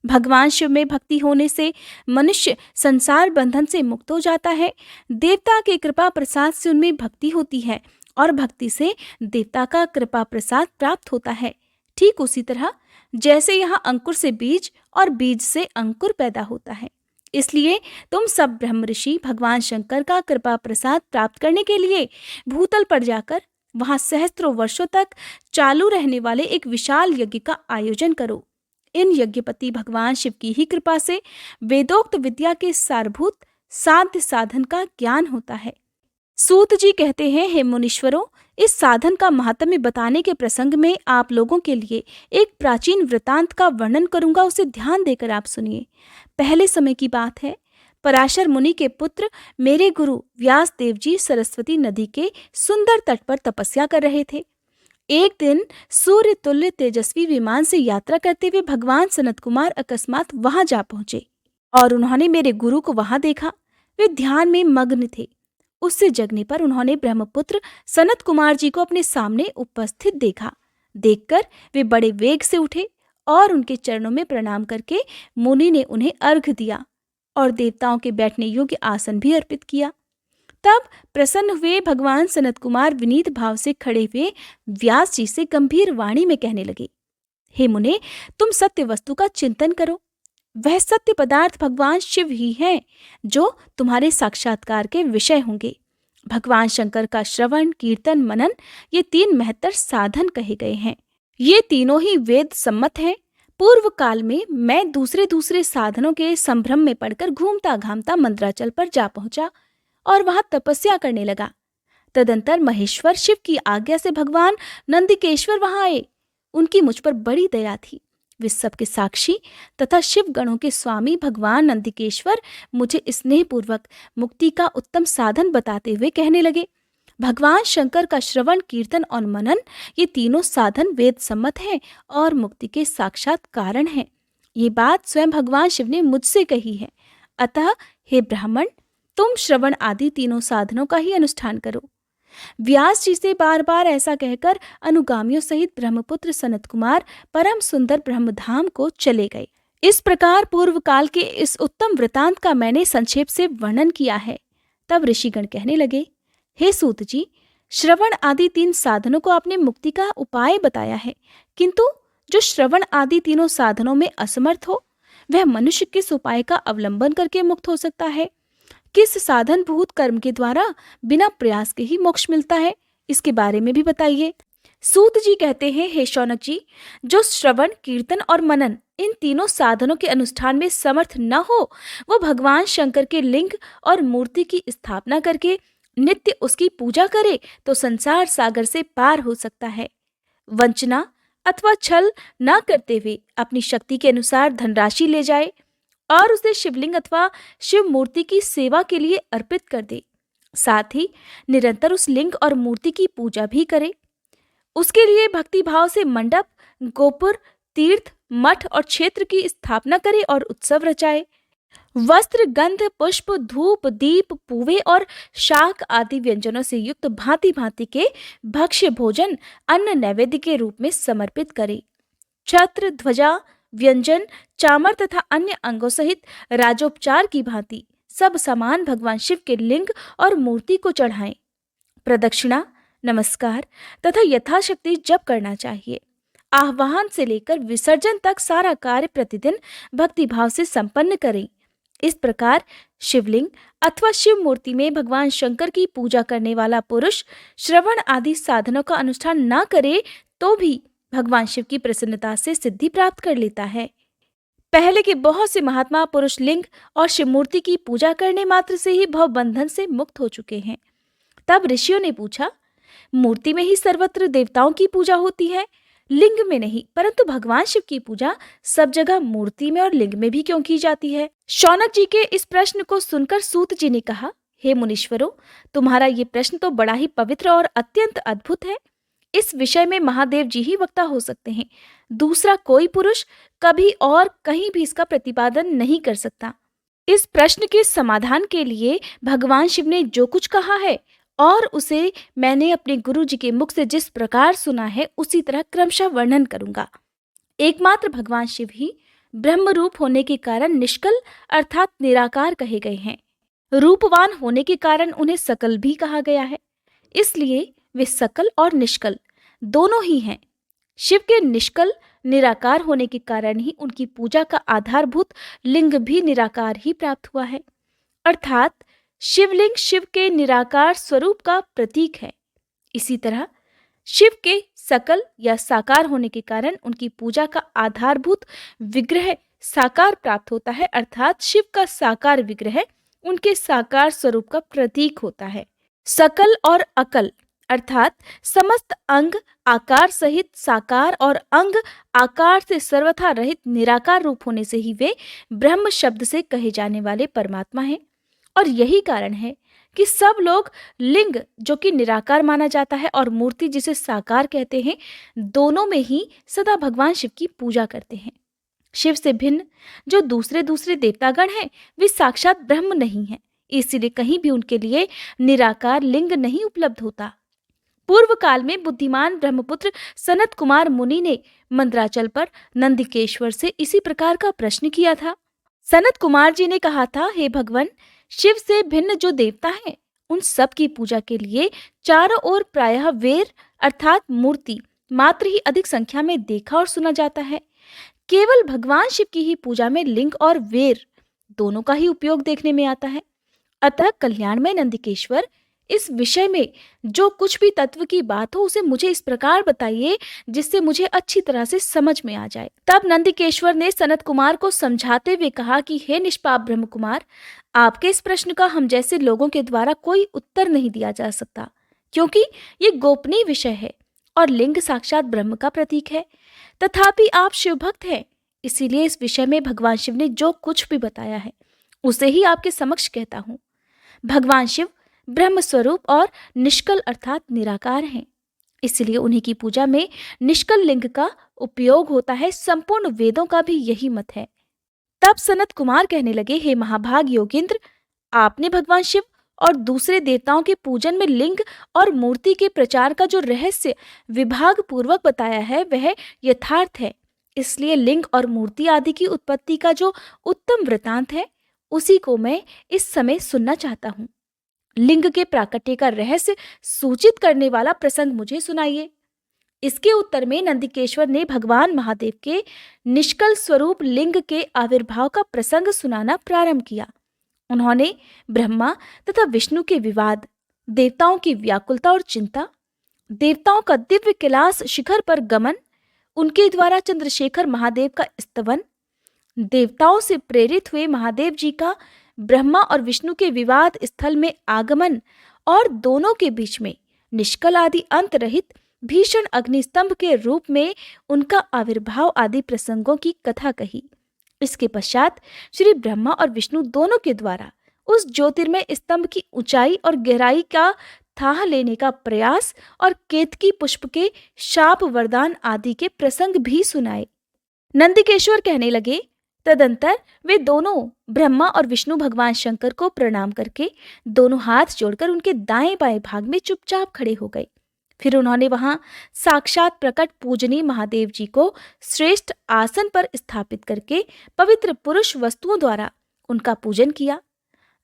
भगवान शिव में भक्ति होने से मनुष्य संसार बंधन से मुक्त हो जाता है। देवता के कृपा प्रसाद से उनमें भक्ति होती है और भक्ति से देवता का कृपा प्रसाद प्राप्त होता है। ठीक उसी तरह जैसे यहाँ अंकुर से बीज और बीज से अंकुर पैदा होता है। इसलिए तुम सब ब्रह्म ऋषि भगवान शंकर का कृपा प्रसाद प्राप्त करने के लिए भूतल पर जाकर वहां सहस्त्रों वर्षों तक चालू रहने वाले एक विशाल यज्ञ का आयोजन करो। इन यज्ञपति भगवान शिव की ही कृपा से वेदोक्त विद्या के सारभूत साध्य साधन का ज्ञान होता है। सूत जी कहते हैं, हे मुनीश्वरों, इस साधन का महात्म्य बताने के प्रसंग में आप लोगों के लिए एक प्राचीन वृतांत का वर्णन करूंगा, उसे ध्यान देकर आप सुनिए। पहले समय की बात है। पराशर मुनि के पुत्र मेरे गुरु व्यास देव जी सरस्वती नदी के सुंदर तट पर तपस्या कर रहे थे। एक दिन सूर्य तुल्य तेजस्वी विमान से यात्रा करते हुए भगवान सनत कुमार अकस्मात वहां जा पहुंचे और उन्होंने मेरे गुरु को वहां देखा। वे ध्यान में मग्न थे। उससे जगने पर उन्होंने ब्रह्मपुत्र सनत कुमार जी को अपने सामने उपस्थित देखा। देखकर वे बड़े वेग से उठे और उनके चरणों में प्रणाम करके मुनि ने उन्हें अर्घ्य दिया और देवताओं के बैठने योग्य आसन भी अर्पित किया। तब प्रसन्न हुए भगवान सनत कुमार विनीत भाव से खड़े हुए व्यास जी से गंभीर वाणी में कहने लगे, हे मुने, तुम सत्य वस्तु का चिंतन करो। वह सत्य पदार्थ भगवान शिव ही हैं जो तुम्हारे साक्षात्कार के विषय होंगे। भगवान शंकर का श्रवण, कीर्तन, मनन, ये 3 महत्तर साधन कहे गए हैं। ये तीनों ही वेद सम्मत हैं। पूर्व काल में मैं दूसरे साधनों के संभ्रम में पड़कर घूमता घामता मंद्राचल पर जा पहुंचा और वहां तपस्या करने लगा। तदंतर महेश्वर शिव की आज्ञा से भगवान नंदिकेश्वर वहां आए। उनकी मुझ पर बड़ी दया थी। वे सबके साक्षी तथा शिव गणों के स्वामी भगवान नंदिकेश्वर मुझे स्नेहपूर्वक मुक्ति का उत्तम साधन बताते हुए कहने लगे, भगवान शंकर का श्रवण, कीर्तन और मनन, ये तीनों साधन वेद सम्मत हैं और मुक्ति के साक्षात कारण हैं। ये बात स्वयं भगवान शिव ने मुझसे कही है। अतः हे ब्राह्मण, तुम श्रवण आदि तीनों साधनों का ही अनुष्ठान करो। व्यास जी से बार बार ऐसा कहकर अनुगामियों सहित ब्रह्मपुत्र सनत कुमार परम सुंदर ब्रह्मधाम को चले गए। इस प्रकार पूर्व काल के इस उत्तम वृतांत का मैंने संक्षेप से वर्णन किया है। तब ऋषिगण कहने लगे, हे सूत जी, श्रवण आदि 3 साधनों को आपने मुक्ति का उपाय बताया है, किंतु जो श्रवण आदि तीनों साधनों में असमर्थ हो, वह मनुष्य किस उपाय का अवलंबन करके मुक्त हो सकता है? किस साधन भूत कर्म के द्वारा बिना प्रयास के ही मोक्ष मिलता है? इसके बारे में भी बताइए। सूत जी कहते हैं, हे शौनक जी, जो श्रवण, कीर्तन और मनन इन तीनों साधनों के अनुष्ठान में समर्थ न हो, वो भगवान शंकर के लिंग और मूर्ति की स्थापना करके नित्य उसकी पूजा करे तो संसार सागर से पार हो सकता है। वंचना अथवा छल न करते हुए अपनी शक्ति के अनुसार धनराशि ले जाए और उसे शिवलिंग अथवा शिव मूर्ति की सेवा के लिए अर्पित कर दे। साथ ही निरंतर उस लिंग और मूर्ति की पूजा भी करे। उसके लिए भक्ति भाव से मंडप, गोपुर, तीर्थ, मठ और क्षेत्र की स्थापना करे और उत्सव रचाए। वस्त्र, गंध, पुष्प, धूप, दीप, पूवे और शाक आदि व्यंजनों से युक्त भांति भांति के भक्ष्य भोजन अन्न नैवेद्य के रूप में समर्पित करे। छत्र, ध्वजा, व्यंजन, चामर तथा अन्य अंगों सहित राजोपचार की भांति सब सामान भगवान शिव के लिंग और मूर्ति को चढ़ाएं। प्रदक्षिणा, नमस्कार तथा यथाशक्ति जप करना चाहिए। आह्वान से लेकर विसर्जन तक सारा कार्य प्रतिदिन भक्ति भाव से संपन्न करें। इस प्रकार शिवलिंग अथवा शिव मूर्ति में भगवान शंकर की पूजा करने वाला पुरुष श्रवण आदि साधनों का अनुष्ठान न करे तो भी भगवान शिव की प्रसन्नता से सिद्धि प्राप्त कर लेता है। पहले के बहुत से महात्मा पुरुष लिंग और शिव मूर्ति की पूजा करने मात्र से ही भव बंधन से मुक्त हो चुके हैं। तब ऋषियों ने पूछा, मूर्ति में ही सर्वत्र देवताओं की पूजा होती है, लिंग में नहीं, परंतु भगवान शिव की पूजा सब जगह मूर्ति में और लिंग में भी क्यों की जाती है? शौनक जी के इस प्रश्न को सुनकर सूत जी ने कहा, हे मुनीश्वरों, तुम्हारा ये प्रश्न तो बड़ा ही पवित्र और अत्यंत अद्भुत है। इस विषय में महादेव जी ही वक्ता हो सकते हैं। दूसरा कोई पुरुष कभी और कहीं भी इसका प्रतिपादन नहीं कर सकता। इस प्रश्न के समाधान के लिए भगवान शिव ने जो कुछ कहा है और उसे मैंने अपने गुरु जी के मुख से जिस प्रकार सुना है, उसी तरह क्रमशः वर्णन करूंगा। एकमात्र भगवान शिव ही ब्रह्म रूप होने के कारण निष्कल अर्थात निराकार कहे गए हैं। रूपवान होने के कारण उन्हें सकल भी कहा गया है, इसलिए वे सकल और निष्कल दोनों ही हैं। शिव के निष्कल निराकार होने के कारण ही उनकी पूजा का आधारभूत लिंग भी निराकार ही प्राप्त हुआ है, अर्थात शिवलिंग शिव के निराकार स्वरूप का प्रतीक है। इसी तरह शिव के सकल या साकार होने के कारण उनकी पूजा का आधारभूत विग्रह साकार प्राप्त होता है, अर्थात शिव का साकार विग्रह उनके साकार स्वरूप का प्रतीक होता है। सकल और अकल अर्थात समस्त अंग आकार सहित साकार और अंग आकार से सर्वथा रहित निराकार रूप होने से ही वे ब्रह्म शब्द से कहे जाने वाले परमात्मा हैं। और यही कारण है कि सब लोग लिंग जो कि निराकार माना जाता है और मूर्ति जिसे साकार कहते हैं, दोनों में ही सदा भगवान शिव की पूजा करते हैं। शिव से भिन्न जो दूसरे दूसरे देवतागण हैं, वे साक्षात ब्रह्म नहीं हैं, इसीलिए कहीं भी उनके लिए निराकार लिंग नहीं उपलब्ध होता। पूर्व काल में बुद्धिमान ब्रह्मपुत्र सनत कुमार मुनि ने मंदराचल पर नंदिकेश्वर से इसी प्रकार का प्रश्न किया था। सनत कुमार जी ने कहा था, हे भगवान, शिव से भिन्न जो देवता हैं, उन सब की पूजा के लिए चारों ओर प्रायः वेर अर्थात मूर्ति मात्र ही अधिक संख्या में देखा और सुना जाता है। केवल भगवान शिव की ही पूजा में लिंग और वेर दोनों का ही उपयोग देखने में आता है। अतः कल्याणमय नंदिकेश्वर, इस विषय में जो कुछ भी तत्व की बात हो उसे मुझे इस प्रकार बताइए जिससे मुझे अच्छी तरह से समझ में आ जाए। तब नंदिकेश्वर ने सनत कुमार को समझाते हुए कहा कि हे निष्पाप ब्रह्म कुमार, आपके इस प्रश्न का हम जैसे लोगों के द्वारा कोई उत्तर नहीं दिया जा सकता, क्योंकि ये गोपनीय विषय है और लिंग साक्षात ब्रह्म का प्रतीक है। तथापि आप शिव भक्त हैं, इसीलिए इस विषय में भगवान शिव ने जो कुछ भी बताया है उसे ही आपके समक्ष कहता हूँ। भगवान शिव ब्रह्म स्वरूप और निष्कल अर्थात निराकार हैं, इसलिए उन्हीं की पूजा में निष्कल लिंग का उपयोग होता है। संपूर्ण वेदों का भी यही मत है। तब सनत कुमार कहने लगे, हे महाभाग योगेंद्र, आपने भगवान शिव और दूसरे देवताओं के पूजन में लिंग और मूर्ति के प्रचार का जो रहस्य विभाग पूर्वक बताया है वह यथार्थ है। इसलिए लिंग और मूर्ति आदि की उत्पत्ति का जो उत्तम वृतांत है उसी को मैं इस समय सुनना चाहता हूँ। लिंग के प्राकट्य का रहस्य सूचित करने वाला प्रसंग मुझे सुनाइए। इसके उत्तर में नंदिकेश्वर ने भगवान महादेव के निष्कल स्वरूप लिंग के आविर्भाव का प्रसंग सुनाना प्रारंभ किया। उन्होंने ब्रह्मा तथा विष्णु के विवाद, देवताओं की व्याकुलता और चिंता, देवताओं का दिव्य कैलाश शिखर पर गमन, उनके द्वारा चंद्रशेखर महादेव का स्तवन, देवताओं से प्रेरित हुए महादेव जी का ब्रह्मा और विष्णु के विवाद स्थल में आगमन और दोनों के बीच में निष्कल आदि अंत रहित भीषण अग्निस्तंभ के रूप में उनका आविर्भाव आदि प्रसंगों की कथा कही। इसके पश्चात श्री ब्रह्मा और विष्णु दोनों के द्वारा उस ज्योतिर्मय स्तंभ की ऊंचाई और गहराई का थाह लेने का प्रयास और केतकी पुष्प के शाप वरदान आदि के प्रसंग भी सुनाए। नंदिकेश्वर कहने लगे, तदंतर वे दोनों ब्रह्मा और विष्णु भगवान शंकर को प्रणाम करके दोनों हाथ जोड़कर उनके दाएं बाएं भाग में चुपचाप खड़े हो गए। फिर उन्होंने वहां साक्षात प्रकट पूजनीय महादेव जी को श्रेष्ठ आसन पर स्थापित करके पवित्र पुरुष वस्तुओं द्वारा उनका पूजन किया।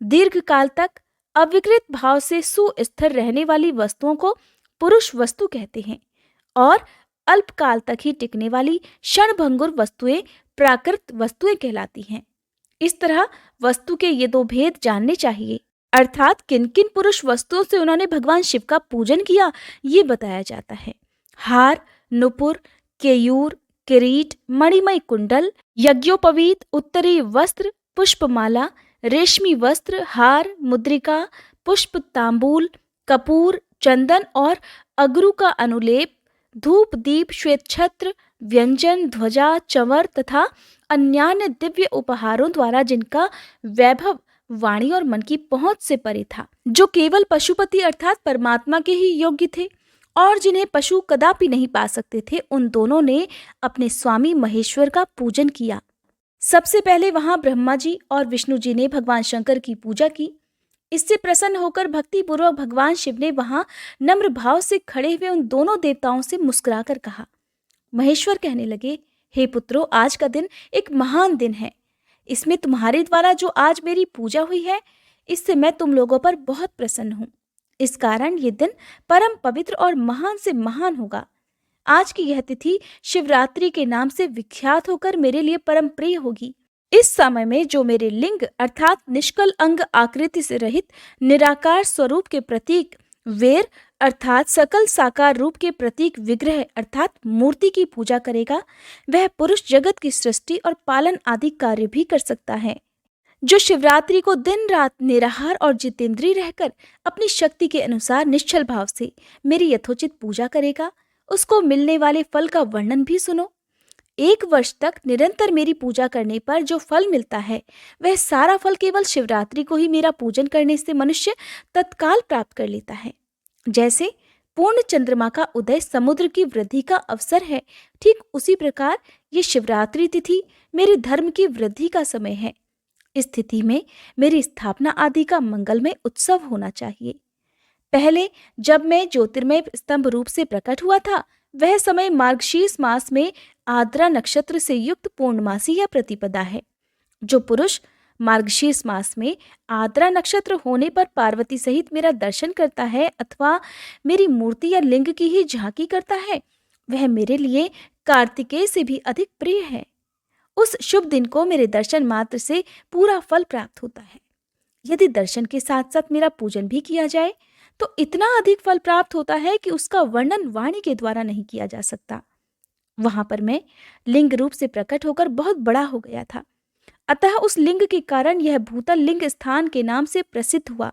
दीर्घ काल तक अविकृत भाव से सुस्थिर रहने वाली वस्तुओं को पुरुष वस्तु कहते हैं और अल्पकाल तक ही टिकने वाली क्षणभंगुर वस्तुएं प्राकृत वस्तुएं कहलाती हैं। इस तरह वस्तु के ये दो भेद जानने चाहिए, अर्थात किन किन पुरुष वस्तुओं से उन्होंने भगवान शिव का पूजन किया ये बताया जाता है। हार, नुपुर, केयूर, किरीट, मणिमय कुंडल, यज्ञोपवीत, उत्तरी वस्त्र, पुष्पमाला, रेशमी वस्त्र, हार, मुद्रिका, पुष्प, तांबूल, कपूर, चंदन और अगरू का अनुलेप, धूप, दीप, श्वेत छत्र, व्यंजन, ध्वजा, चंवर तथा अन्यान्य दिव्य उपहारों द्वारा जिनका वैभव वाणी और मन की पहुंच से परे था, जो केवल पशुपति अर्थात परमात्मा के ही योग्य थे और जिन्हें पशु कदापि नहीं पा सकते थे, उन दोनों ने अपने स्वामी महेश्वर का पूजन किया। सबसे पहले वहां ब्रह्मा जी और विष्णु जी ने भगवान शंकर की पूजा की। इससे प्रसन्न होकर भक्ति पूर्वक भगवान शिव ने वहां नम्र भाव से खड़े हुए उन दोनों देवताओं से मुस्कुराकर कहा। महेश्वर कहने लगे, हे पुत्रों, आज का दिन एक महान दिन है। इसमें तुम्हारे द्वारा जो आज मेरी पूजा हुई है, इससे मैं तुम लोगों पर बहुत प्रसन्न हूँ। इस कारण ये दिन परम पवित्र और महान से महान होगा। आज की यह तिथि शिवरात्रि के नाम से विख्यात होकर मेरे लिए परम प्रिय होगी। इस समय में जो मेरे लिंग अर्थात निष्कल अंग आकृति से रहित निराकार स्वरूप के प्रतीक वेर अर्थात सकल साकार रूप के प्रतीक विग्रह अर्थात मूर्ति की पूजा करेगा, वह पुरुष जगत की सृष्टि और पालन आदि कार्य भी कर सकता है। जो शिवरात्रि को दिन रात निराहार और जितेंद्रिय रहकर अपनी शक्ति के अनुसार निश्चल भाव से मेरी यथोचित पूजा करेगा, उसको मिलने वाले फल का वर्णन भी सुनो। 1 वर्ष तक निरंतर मेरी पूजा करने पर जो फल मिलता है, वह सारा फल केवल शिवरात्रि को ही मेरा पूजन करने से मनुष्य तत्काल प्राप्त कर लेता है। जैसे पूर्ण चंद्रमा का उदय समुद्र की वृद्धि का अवसर है, ठीक उसी प्रकार ये शिवरात्रि तिथि मेरे धर्म की वृद्धि का समय है। इस तिथि में मेरी स्थापना आदि का मंगलमय उत्सव होना चाहिए। पहले जब मैं ज्योतिर्मय स्तंभ रूप से प्रकट हुआ था, वह समय मार्गशीर्ष मास में आद्रा नक्षत्र से युक्त पूर्णमासी या प्रतिपदा है। जो पुरुष मार्गशीर्ष मास में आद्रा नक्षत्र होने पर पार्वती सहित मेरा दर्शन करता है अथवा मेरी मूर्ति या लिंग की ही झांकी करता है, वह मेरे लिए कार्तिकेय से भी अधिक प्रिय है। उस शुभ दिन को मेरे दर्शन मात्र से पूरा फल प्राप्त होता है। यदि दर्शन के साथ साथ मेरा पूजन भी किया जाए तो इतना अधिक फल प्राप्त होता है कि उसका वर्णन वाणी के द्वारा नहीं किया जा सकता। वहां पर मैं लिंग रूप से प्रकट होकर बहुत बड़ा हो गया था, अतः उस लिंग के कारण यह भूतल लिंग स्थान के नाम से प्रसिद्ध हुआ।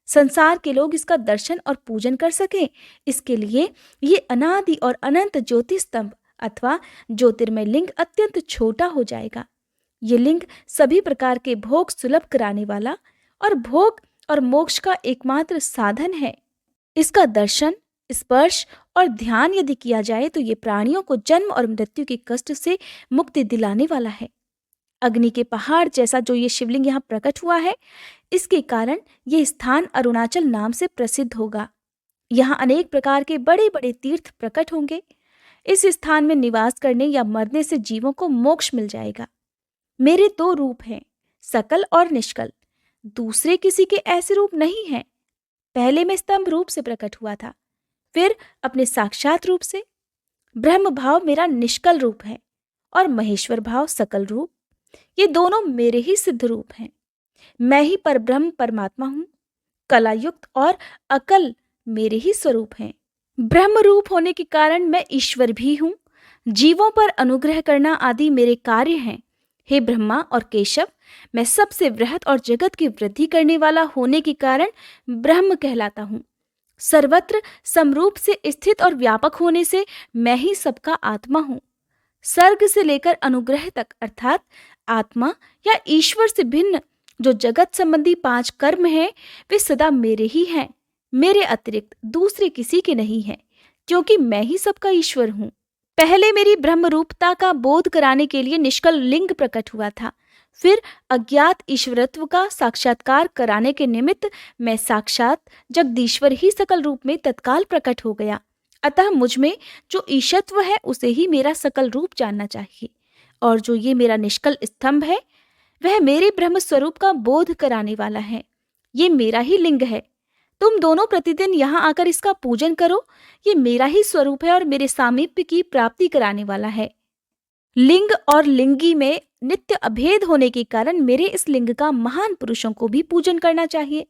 संसार के लोग इसका दर्शन और पूजन कर सकें, इसके लिए ये अनादि और अनंत ज्योति स्तंभ अथवा ज्योतिर्मय लिंग अत्यंत छोटा हो जाएगा। ये लिंग सभी प्रकार के भोग सुलभ कराने वाला और भोग और मोक्ष का एकमात्र साधन है। इसका दर्शन, स्पर्श और ध्यान यदि किया जाए तो ये प्राणियों को जन्म और मृत्यु के कष्ट से मुक्ति दिलाने वाला है। अग्नि के पहाड़ जैसा जो ये शिवलिंग यहाँ प्रकट हुआ है, इसके कारण ये स्थान अरुणाचल नाम से प्रसिद्ध होगा। यहाँ अनेक प्रकार के बड़े बड़े तीर्थ प्रकट होंगे। इस स्थान में निवास करने या मरने से जीवों को मोक्ष मिल जाएगा। मेरे 2 रूप हैं, सकल और निष्कल। दूसरे किसी के ऐसे रूप नहीं हैं। पहले मैं स्तंभ रूप से प्रकट हुआ था, फिर अपने साक्षात रूप से। ब्रह्म भाव मेरा निष्कल रूप है और महेश्वर भाव सकल रूप। ये दोनों मेरे ही सिद्ध रूप हैं। मैं ही परब्रह्म परमात्मा हूँ। कलायुक्त और अकल मेरे ही स्वरूप हैं। ब्रह्म रूप होने के कारण मैं ईश्वर भी हूँ। जीवों पर अनुग्रह करना आदि मेरे कार्य हैं। हे ब्रह्मा और केशव, मैं सबसे वृहत और जगत की वृद्धि करने वाला होने के कारण ब्रह्म कहलाता हूँ। सर्वत्र समरूप से स्थित और व्यापक होने से मैं ही सबका आत्मा हूँ। सर्ग से लेकर अनुग्रह तक अर्थात आत्मा या ईश्वर से भिन्न जो जगत संबंधी 5 कर्म हैं, वे सदा मेरे ही हैं। मेरे अतिरिक्त दूसरे किसी के नहीं हैं, क्योंकि मैं ही सबका ईश्वर हूँ। पहले मेरी ब्रह्म रूपता का बोध कराने के लिए निष्कल लिंग प्रकट हुआ था। फिर अज्ञात ईश्वरत्व का साक्षात्कार कराने के निमित्त मैं साक्षात जगदीश्वर ही सकल रूप में तत्काल प्रकट हो गया। अतः मुझ में जो ईशत्व है उसे ही मेरा सकल रूप जानना चाहिए, और जो ये मेरा निष्कल स्तंभ है वह मेरे ब्रह्म स्वरूप का बोध कराने वाला है। ये मेरा ही लिंग है। तुम दोनों प्रतिदिन यहाँ आकर इसका पूजन करो। ये मेरा ही स्वरूप है और मेरे सामीप्य की प्राप्ति कराने वाला है। लिंग और लिंगी में नित्य अभेद होने के कारण मेरे इस लिंग का महान पुरुषों को भी पूजन करना चाहिए।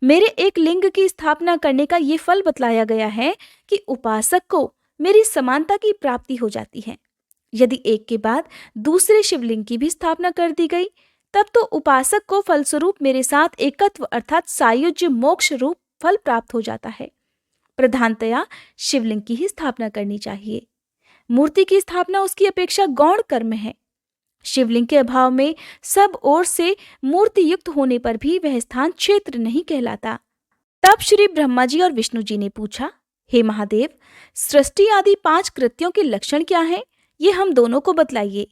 मेरे एक लिंग की स्थापना करने का ये फल बतलाया गया है कि उपासक को मेरी समानता की प्राप्ति हो जाती है। यदि एक के बाद दूसरे शिवलिंग की भी स्थापना कर दी गई, तब तो उपासक को फलस्वरूप मेरे साथ एकत्व अर्थात सायुज्य मोक्ष रूप फल प्राप्त हो जाता है। प्रधानतया शिवलिंग की ही स्थापना करनी चाहिए। मूर्ति की स्थापना उसकी अपेक्षा गौण कर्म है। शिवलिंग के अभाव में सब ओर से मूर्ति युक्त होने पर भी वह स्थान क्षेत्र नहीं कहलाता। तब श्री ब्रह्मा जी और विष्णु जी ने पूछा, हे महादेव, सृष्टि आदि 5 कृत्यों के लक्षण क्या हैं? ये हम दोनों को बतलाइए।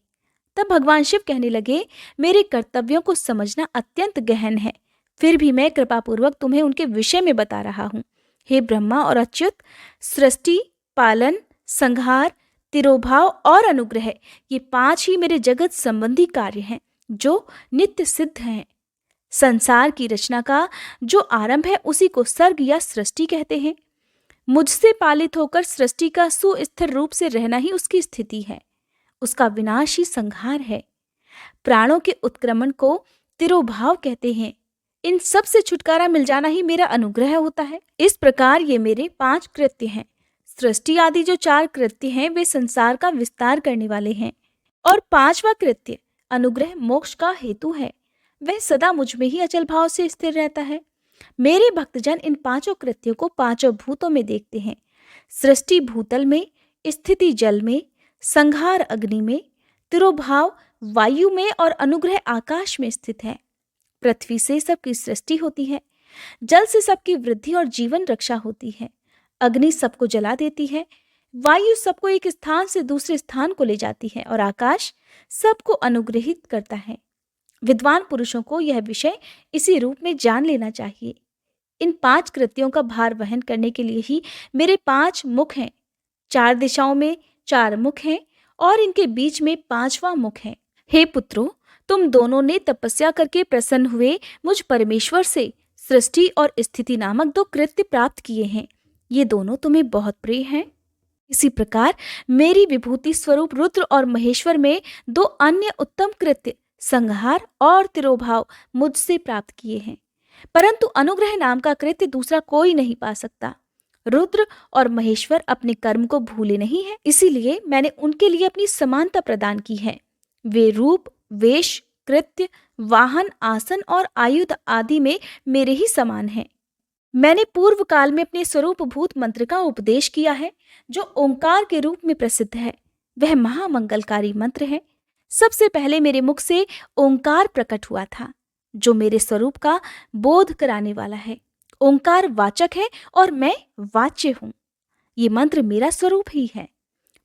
तब भगवान शिव कहने लगे, मेरे कर्तव्यों को समझना अत्यंत गहन है, फिर भी मैं कृपापूर्वक तुम्हें उनके विषय में बता रहा हूँ। हे ब्रह्मा और अच्युत, सृष्टि, पालन, संहार, तिरोभाव और अनुग्रह, ये 5 ही मेरे जगत संबंधी कार्य हैं जो नित्य सिद्ध हैं। संसार की रचना का जो आरंभ है उसी को सर्ग या सृष्टि कहते हैं। मुझसे पालित होकर सृष्टि का सुस्थिर रूप से रहना ही उसकी स्थिति है, उसका विनाश ही संहार है। प्राणों के उत्क्रमण को तिरोभाव कहते हैं। इन सब से छुटकारा मिल जाना ही मेरा अनुग्रह होता है। इस प्रकार ये मेरे 5 कृत्य हैं। सृष्टि आदि जो 4 कृत्य हैं वे संसार का विस्तार करने वाले हैं, और 5वां कृत्य अनुग्रह मोक्ष का हेतु है। वह सदा मुझ में ही अचल भाव से स्थिर रहता है। मेरे भक्तजन इन 5 कृत्यों को 5 भूतों में देखते हैं। सृष्टि भूतल में, स्थिति जल में, संहार अग्नि में, तिरोभाव वायु में और अनुग्रह आकाश में स्थित है। पृथ्वी से सबकी सृष्टि होती है, जल से सबकी वृद्धि और जीवन रक्षा होती है, अग्नि सबको जला देती है, वायु सबको एक स्थान से दूसरे स्थान को ले जाती है और आकाश सबको अनुग्रहित करता है। विद्वान पुरुषों को यह विषय इसी रूप में जान लेना चाहिए। इन 5 कृत्यों का भार वहन करने के लिए ही मेरे 5 मुख हैं। 4 दिशाओं में 4 मुख हैं और इनके बीच में 5वां मुख है। हे पुत्रों, तुम दोनों ने तपस्या करके प्रसन्न हुए मुझ परमेश्वर से सृष्टि और स्थिति नामक 2 कृत्य प्राप्त किए हैं। ये दोनों तुम्हें बहुत प्रिय हैं। इसी प्रकार मेरी विभूति स्वरूप रुद्र और महेश्वर में 2 अन्य उत्तम कृत्य संहार और तिरोभाव मुझसे प्राप्त किए हैं, परंतु अनुग्रह नाम का कृत्य दूसरा कोई नहीं पा सकता। रुद्र और महेश्वर अपने कर्म को भूले नहीं है, इसीलिए मैंने उनके लिए अपनी समानता प्रदान की है। वे रूप, वेश, कृत्य, वाहन, आसन और आयुध आदि में मेरे ही समान हैं। मैंने पूर्व काल में अपने स्वरूप भूत मंत्र का उपदेश किया है, जो ओंकार के रूप में प्रसिद्ध है। वह महामंगलकारी मंत्र है। सबसे पहले मेरे मुख से ओंकार प्रकट हुआ था, जो मेरे स्वरूप का बोध कराने वाला है। ओंकार वाचक है और मैं वाच्य हूँ। ये मंत्र मेरा स्वरूप ही है।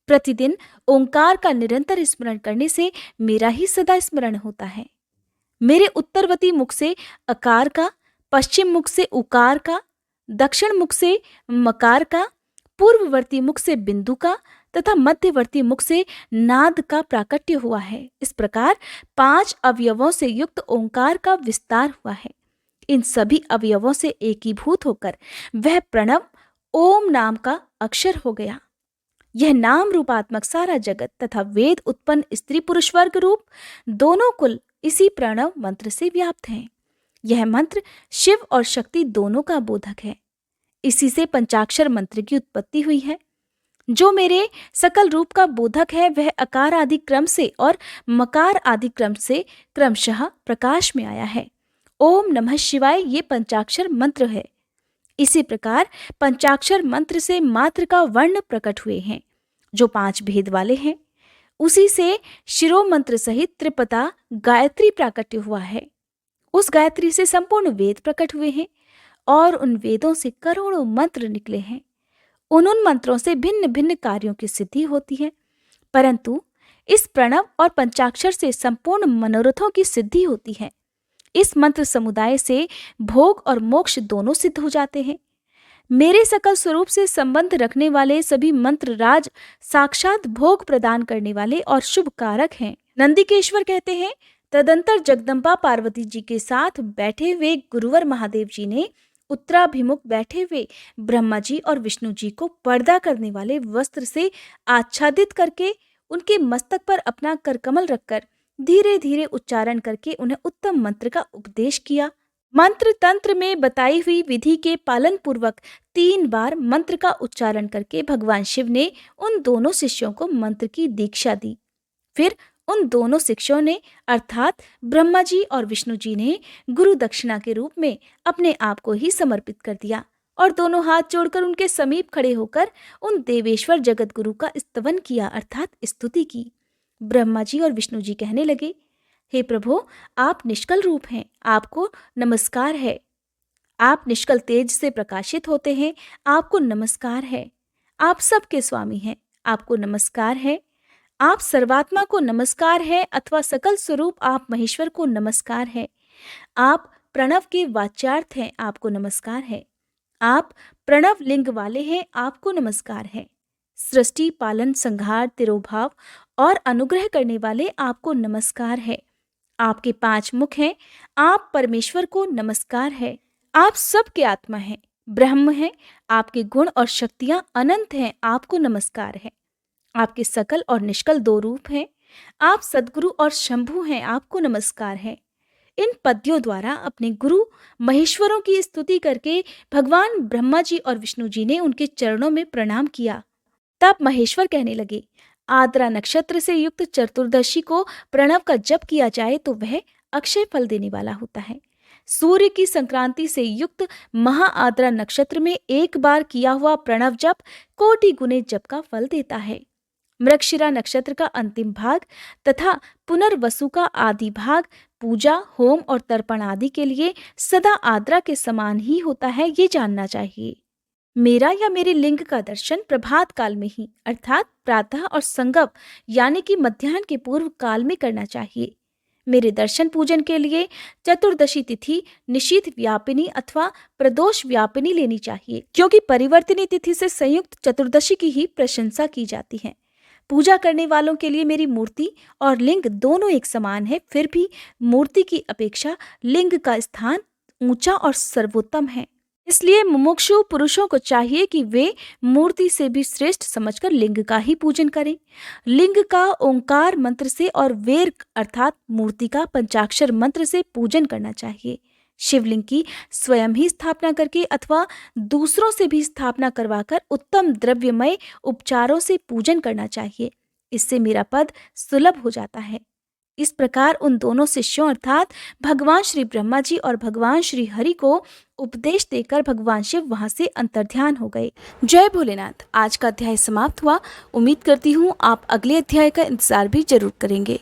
प्रतिदिन ओंकार का निरंतर स्मरण करने से मेरा ही सदा स्मरण होता है। मेरे उत्तरवर्ती मुख से अकार का, पश्चिम मुख से उकार का, दक्षिण मुख से मकार का, पूर्ववर्ती मुख से बिंदु का तथा मध्यवर्ती मुख से नाद का प्राकट्य हुआ है। इस प्रकार 5 अवयवों से युक्त ओंकार का विस्तार हुआ है। इन सभी अवयवों से एकीभूत होकर वह प्रणव ओम नाम का अक्षर हो गया। यह नाम रूपात्मक सारा जगत तथा वेद उत्पन्न स्त्री पुरुष वर्ग रूप दोनों कुल इसी प्रणव मंत्र से व्याप्त हैं। यह मंत्र शिव और शक्ति दोनों का बोधक है। इसी से पंचाक्षर मंत्र की उत्पत्ति हुई है। जो मेरे सकल रूप का बोधक है वह अकार आदि क्रम से और मकार आदि क्रम से क्रमशः प्रकाश में आया है। ओम नमः शिवाय ये पंचाक्षर मंत्र है। इसी प्रकार पंचाक्षर मंत्र से मात्र का वर्ण प्रकट हुए हैं, जो 5 भेद वाले हैं। उसी से शिरो मंत्र सहित त्रिपता गायत्री प्राकट्य हुआ है। उस गायत्री से संपूर्ण वेद प्रकट हुए हैं और उन वेदों से करोड़ों मंत्र निकले हैं। उन मंत्रों से भिन्न भिन्न कार्यों की सिद्धि होती है, परंतु इस प्रणव और पंचाक्षर से संपूर्ण मनोरथों की सिद्धि होती है। इस मंत्र समुदाय से भोग और मोक्ष दोनों सिद्ध हो जाते हैं। मेरे सकल स्वरूप से संबंध रखने वाले सभी मंत्र राज साक्षात भोग प्रदान करने वाले और शुभ कारक हैं। नंदिकेश्वर कहते हैं, तदंतर जगदम्बा पार्वती जी के साथ बैठे हुए गुरुवर महादेव जी ने उत्तराभिमुख बैठे हुए ब्रह्मा जी और विष्णु जी को पर्दा करने वाले वस्त्र से आच्छादित करके उनके मस्तक पर अपना करकमल रखकर धीरे धीरे उच्चारण करके उन्हें उत्तम मंत्र का उपदेश किया। मंत्र तंत्र में बताई हुई विधि के पालन पूर्वक 3 बार मंत्र का उच्चारण करके भगवान शिव ने उन दोनों शिष्यों को मंत्र की दीक्षा दी। फिर उन दोनों शिष्यों ने अर्थात ब्रह्मा जी और विष्णु जी ने गुरु दक्षिणा के रूप में अपने आप को ही समर्पित कर दिया और दोनों हाथ जोड़कर उनके समीप खड़े होकर उन देवेश्वर जगत गुरु का स्तवन किया अर्थात स्तुति की। ब्रह्मा जी और विष्णु जी कहने लगे, हे प्रभु, आप निष्कल रूप हैं, आपको नमस्कार है। आप निष्कल तेज से प्रकाशित होते हैं, आपको नमस्कार है। आप सबके स्वामी हैं, आपको नमस्कार है। आप सर्वात्मा को नमस्कार है अथवा सकल स्वरूप आप महेश्वर को नमस्कार है। आप प्रणव के वाच्यार्थ हैं, आपको नमस्कार है। आप प्रणव लिंग वाले हैं, आपको नमस्कार है। सृष्टि, पालन, संहार, तिरोभाव और अनुग्रह करने वाले आपको नमस्कार है। आपके 5 मुख हैं, आप परमेश्वर को नमस्कार है। आप सबके आत्मा हैं, ब्रह्म हैं, आपके गुण और शक्तियां अनंत हैं, आपको नमस्कार है। आपके सकल और निष्कल 2 रूप हैं, आप सद्गुरु और शंभु हैं, आपको नमस्कार है। इन पद्यों द्वारा अपने गुरु महेश्वरों की स्तुति करके भगवान ब्रह्मा जी और विष्णु जी ने उनके चरणों में प्रणाम किया। तब महेश्वर कहने लगे, आद्रा नक्षत्र से युक्त चतुर्दशी को प्रणव का जप किया जाए तो वह अक्षय फल देने वाला होता है। सूर्य की संक्रांति से युक्त महा आद्रा नक्षत्र में एक बार किया हुआ प्रणव जप कोटि गुने जप का फल देता है। मृगशिरा नक्षत्र का अंतिम भाग तथा पुनर्वसु का आदि भाग पूजा, होम और तर्पण आदि के लिए सदा आद्रा के समान ही होता है, ये जानना चाहिए। मेरा या मेरे लिंग का दर्शन प्रभात काल में ही अर्थात प्रातः और संगम यानी कि मध्याह्न के पूर्व काल में करना चाहिए। मेरे दर्शन पूजन के लिए चतुर्दशी तिथि निशीथ व्यापिनी अथवा प्रदोष व्यापिनी लेनी चाहिए, क्योंकि परिवर्तिनी तिथि से संयुक्त चतुर्दशी की ही प्रशंसा की जाती है। पूजा करने वालों के लिए मेरी मूर्ति और लिंग दोनों एक समान है, फिर भी मूर्ति की अपेक्षा लिंग का स्थान ऊंचा और सर्वोत्तम है। इसलिए मुमुक्षु पुरुषों को चाहिए कि वे मूर्ति से भी श्रेष्ठ समझकर लिंग का ही पूजन करें। लिंग का ओंकार मंत्र से और वेर अर्थात मूर्ति का पंचाक्षर मंत्र से पूजन करना चाहिए। शिवलिंग की स्वयं ही स्थापना करके अथवा दूसरों से भी स्थापना करवाकर उत्तम द्रव्यमय उपचारों से पूजन करना चाहिए। इससे मेरा पद सुलभ हो जाता है। इस प्रकार उन दोनों शिष्यों अर्थात भगवान श्री ब्रह्मा जी और भगवान श्री हरि को उपदेश देकर भगवान शिव वहां से अंतर्ध्यान हो गए। जय भोलेनाथ। आज का अध्याय समाप्त हुआ। उम्मीद करती हूँ आप अगले अध्याय का इंतजार भी जरूर करेंगे।